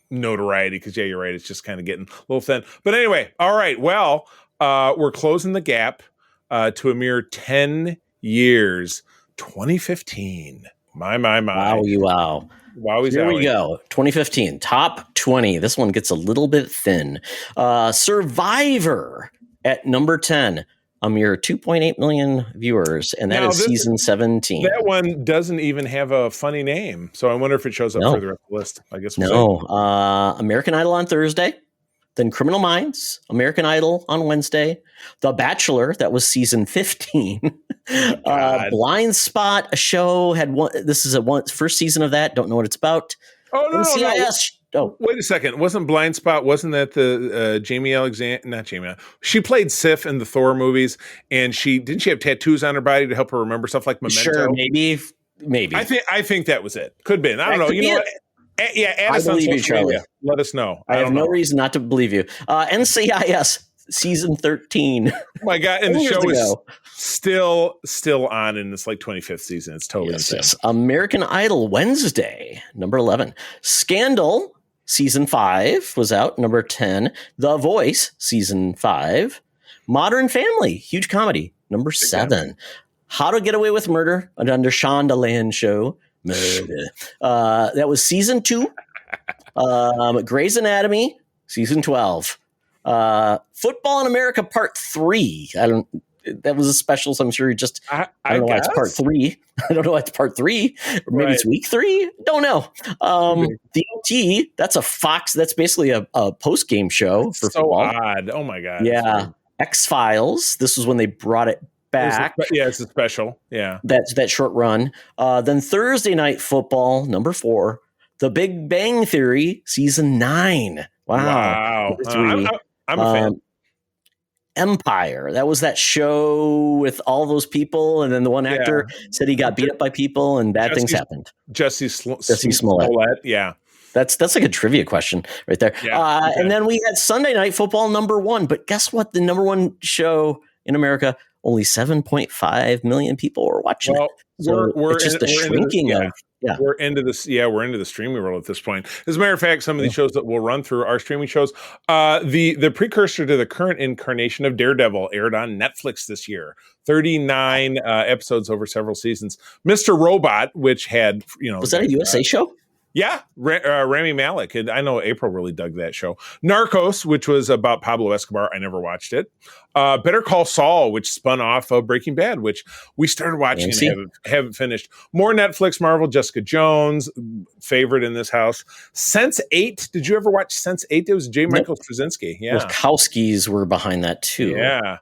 notoriety because you're right, it's just kind of getting a little thin, but anyway, all right, well, we're closing the gap to a mere 10 years. 2015. My wow. Here we go. 2015 top 20. This one gets a little bit thin. Survivor at number 10, a mere 2.8 million viewers, and that is season 17. That one doesn't even have a funny name, so I wonder if it shows up further up the list. I guess American Idol on Thursday, then Criminal Minds, American Idol on Wednesday, The Bachelor, that was season 15. Blind Spot, a show had one. This is first season of that. Don't know what it's about. Oh no, NCIS. Oh, wait a second. Wasn't Blind Spot? Wasn't that the Jamie Alexander? Not Jamie. She played Sif in the Thor movies, and didn't she have tattoos on her body to help her remember stuff like Memento? Sure, maybe. I think that was it. Could have been. I don't know. You know what? Add us on social media. Let us know. I have no reason not to believe you. NCIS season 13. Oh my God. And the show is still on in this like 25th season. It's totally insane. Yes. American Idol Wednesday, number 11. Scandal season 5 was out, number 10. The Voice season 5. Modern Family, huge comedy, number 7. How to Get Away with Murder under Shondaland show. That was season 2. Grey's Anatomy season 12. Football in America part 3. That was a special, so I'm sure I don't know why it's part 3. I don't know why it's part 3, or maybe it's week 3. Don't know. The OT, that's a Fox. That's basically a post game show for football. Odd. Oh my God. Yeah. X-Files. This was when they brought it back. It's a special. Yeah. That's that short run. Then Thursday Night Football, number 4. The Big Bang Theory, season 9. Wow. I'm a fan. Empire. That was that show with all those people, and then the one actor said he got beat up by people and bad things happened. Jesse Smollett. Yeah. That's like a trivia question right there. Yeah, okay. And then we had Sunday Night Football #1. But guess what? The #1 show in America, only 7.5 million people were watching it. So it's just the shrinking of. Yeah. We're into this. Yeah, we're into the streaming world at this point. As a matter of fact, some of these shows that we'll run through are streaming shows. The precursor to the current incarnation of Daredevil aired on Netflix this year. 39 episodes over several seasons. Mr. Robot, which had was that a USA show? Yeah, Rami Malek. And I know April really dug that show. Narcos, which was about Pablo Escobar. I never watched it. Better Call Saul, which spun off of Breaking Bad, which we started watching and haven't finished. More Netflix, Marvel, Jessica Jones, favorite in this house. Sense8. Did you ever watch Sense8? It was J. Michael Straczynski. Yeah. Wachowskis were behind that too. Yeah.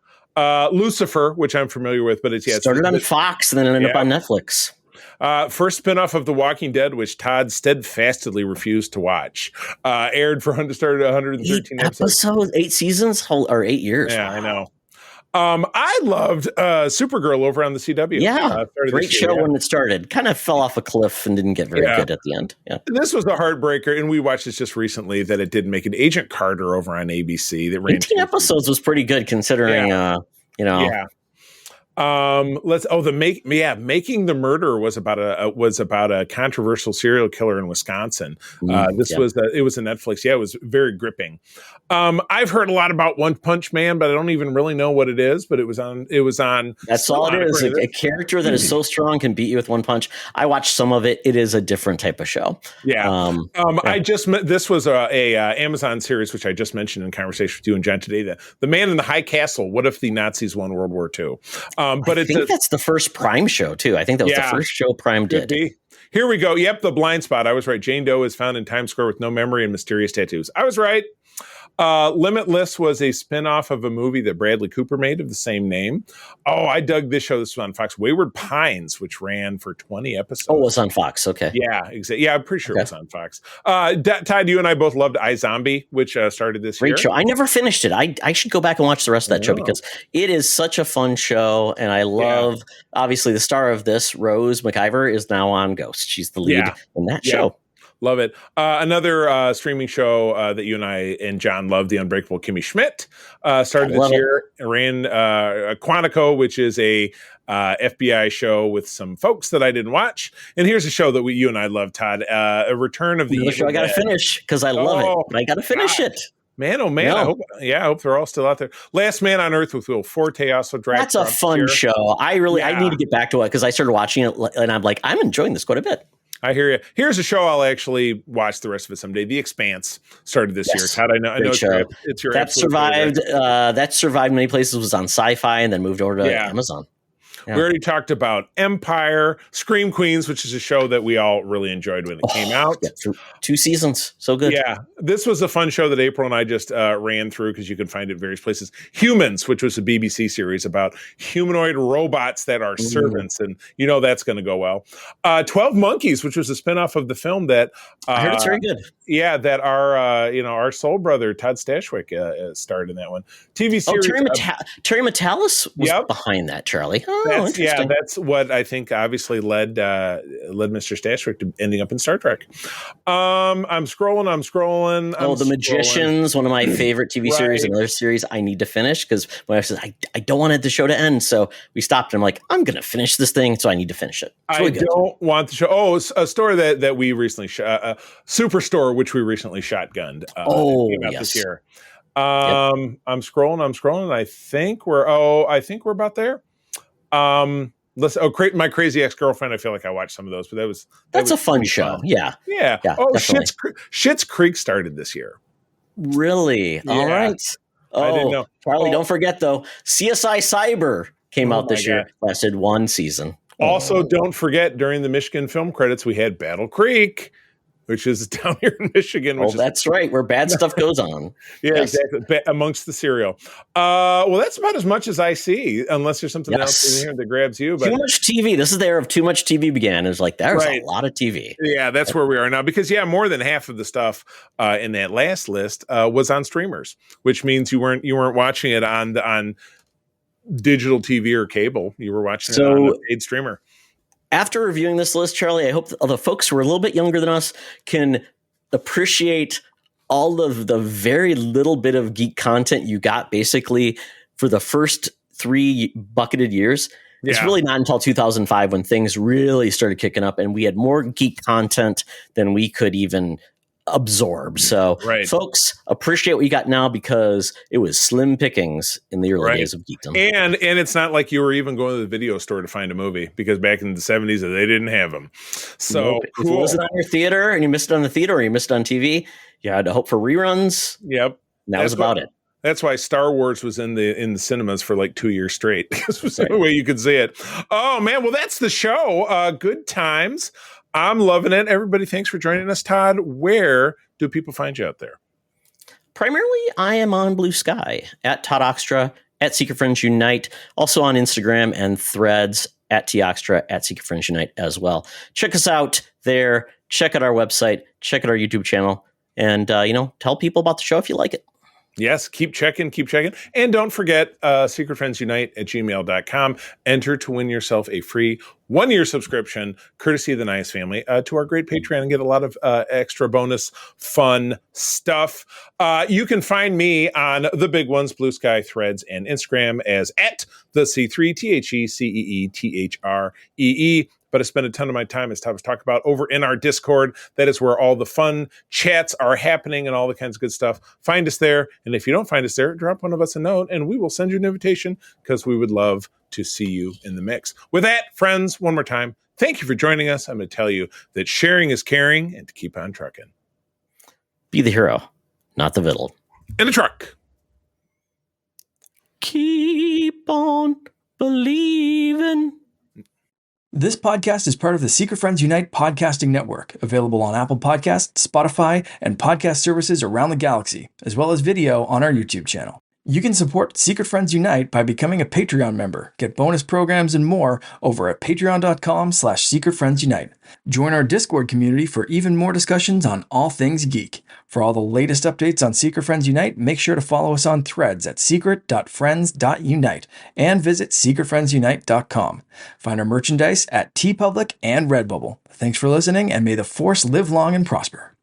Lucifer, which I'm familiar with, but it's started on Fox and then ended up on Netflix. First spinoff of The Walking Dead, which Todd steadfastly refused to watch, aired for 113 episodes, 8 seasons, or 8 years. Yeah, wow. I know. I loved Supergirl over on the CW. Yeah, great show when it started. Kind of fell off a cliff and didn't get very good at the end. Yeah, this was a heartbreaker, and we watched this just recently that it did make it. Agent Carter over on ABC that ran 18 episodes was pretty good considering. Yeah. Making the Murder was about a controversial serial killer in Wisconsin. It was a Netflix. Yeah, it was very gripping. I've heard a lot about One Punch Man, but I don't even really know what it is. But it was on. That's all it is. A character that is so strong can beat you with one punch. I watched some of it. It is a different type of show. Yeah. This was a Amazon series which I just mentioned in conversation with you and Jen today. The Man in the High Castle. What if the Nazis won World War II? But I think that's the first Prime show too. I think that was the first show Prime did. Here we go. Yep, The Blind Spot. I was right. Jane Doe is found in Times Square with no memory and mysterious tattoos. I was right. Limitless was a spinoff of a movie that Bradley Cooper made of the same name. Oh, I dug this show. This was on Fox. Wayward Pines, which ran for 20 episodes. Oh, it was on Fox. Okay. Yeah, exactly. Yeah, I'm pretty sure it was on Fox. Todd, you and I both loved iZombie, which started this year. Great show. I never finished it. I should go back and watch the rest of that show because it is such a fun show. And I love, obviously, the star of this, Rose McIver, is now on Ghost. She's the lead in that show. Love it. Another streaming show that you and I and John love, The Unbreakable Kimmy Schmidt, started this year. Ran Quantico, which is a FBI show with some folks that I didn't watch. And here's a show that you and I love, Todd. A Return of the show I got to finish because I love it. But I got to finish it. Man, oh man! No. I hope they're all still out there. Last Man on Earth with Will Forte also dragged. That's a fun show. I need to get back to it because I started watching it and I'm like, I'm enjoying this quite a bit. I hear you. Here's a show I'll actually watch the rest of it someday. The Expanse started this year. Todd, I know it's your that survived. That survived many places. Was on Sci-Fi and then moved over to Amazon. Yeah. We already talked about Empire, Scream Queens, which is a show that we all really enjoyed when it came out. Yeah, 2 seasons. So good. Yeah. This was a fun show that April and I just ran through because you can find it in various places. Humans, which was a BBC series about humanoid robots that are servants. And that's going to go well. 12 Monkeys, which was a spinoff of the film that I heard it's very good. Yeah, that our soul brother, Todd Stashwick, starred in that one. TV series. Terry Matalas was behind that, Charlie. That's what I think obviously led Mr. Stashwick to ending up in Star Trek. I'm scrolling. The Magicians, one of my favorite TV series, another series I need to finish because my wife says I don't want the show to end, so we stopped. And I'm like, I'm going to finish this thing, so I need to finish it. Really don't want the show. Oh, a story that we recently shot, Superstore, which we recently shotgunned. This year. I'm scrolling. I think we're about there. My Crazy Ex-Girlfriend. I feel like I watched some of those, but that's a fun show. Yeah. Oh, Schitt's Creek started this year. Really? Yeah. All right. I didn't know. Charlie, don't forget though, CSI Cyber came out this year. Lasted 1 season. Also, don't forget during the Michigan film credits, we had Battle Creek, which is down here in Michigan. That's right, where bad stuff goes on. Exactly. Amongst the cereal. Well, that's about as much as I see, unless there's something else in here that grabs you. But too much TV. This is the era of too much TV began. It's like, there's a lot of TV. Yeah, that's where we are now. Because, more than half of the stuff in that last list was on streamers, which means you weren't watching it on digital TV or cable. You were watching it on a paid streamer. After reviewing this list, Charlie, I hope the folks who are a little bit younger than us can appreciate all of the very little bit of geek content you got basically for the first 3 bucketed years. It's really not until 2005 when things really started kicking up and we had more geek content than we could even absorb. So folks, appreciate what you got now because it was slim pickings in the early days of geekdom. And it's not like you were even going to the video store to find a movie because back in the 70s they didn't have them. So if it wasn't on your theater and you missed it on the theater or you missed it on TV, you had to hope for reruns. Yep. And that was about it. That's why Star Wars was in the cinemas for like 2 years straight. Because it was the only way you could see it. Oh, man. Well, that's the show. Good times. I'm loving it. Everybody, thanks for joining us. Todd, where do people find you out there? Primarily, I am on Blue Sky, at Todd Oxtra, at Secret Friends Unite, also on Instagram and Threads, at Toxtra, at Secret Friends Unite as well. Check us out there. Check out our website. Check out our YouTube channel. And, tell people about the show if you like it. Yes, keep checking. And don't forget, secretfriendsunite@gmail.com. Enter to win yourself a free 1-year subscription, courtesy of the Nice family, to our great Patreon and get a lot of extra bonus fun stuff. You can find me on the big ones, Blue Sky, Threads, and Instagram as at the C3, TheCeeThree. But I spend a ton of my time, as Thomas talked about, over in our Discord. That is where all the fun chats are happening and all the kinds of good stuff. Find us there. And if you don't find us there, drop one of us a note and we will send you an invitation because we would love to see you in the mix. With that, friends, one more time, thank you for joining us. I'm going to tell you that sharing is caring and to keep on trucking. Be the hero, not the villain. In the truck. Keep on believing. This podcast is part of the Secret Friends Unite podcasting network, available on Apple Podcasts, Spotify, and podcast services around the galaxy, as well as video on our YouTube channel. You can support Secret Friends Unite by becoming a Patreon member, get bonus programs and more over at patreon.com/secretfriendsunite. Join our Discord community for even more discussions on all things geek. For all the latest updates on Secret Friends Unite, make sure to follow us on Threads at secret.friends.unite and visit secretfriendsunite.com. Find our merchandise at TeePublic and Redbubble. Thanks for listening, and may the Force live long and prosper.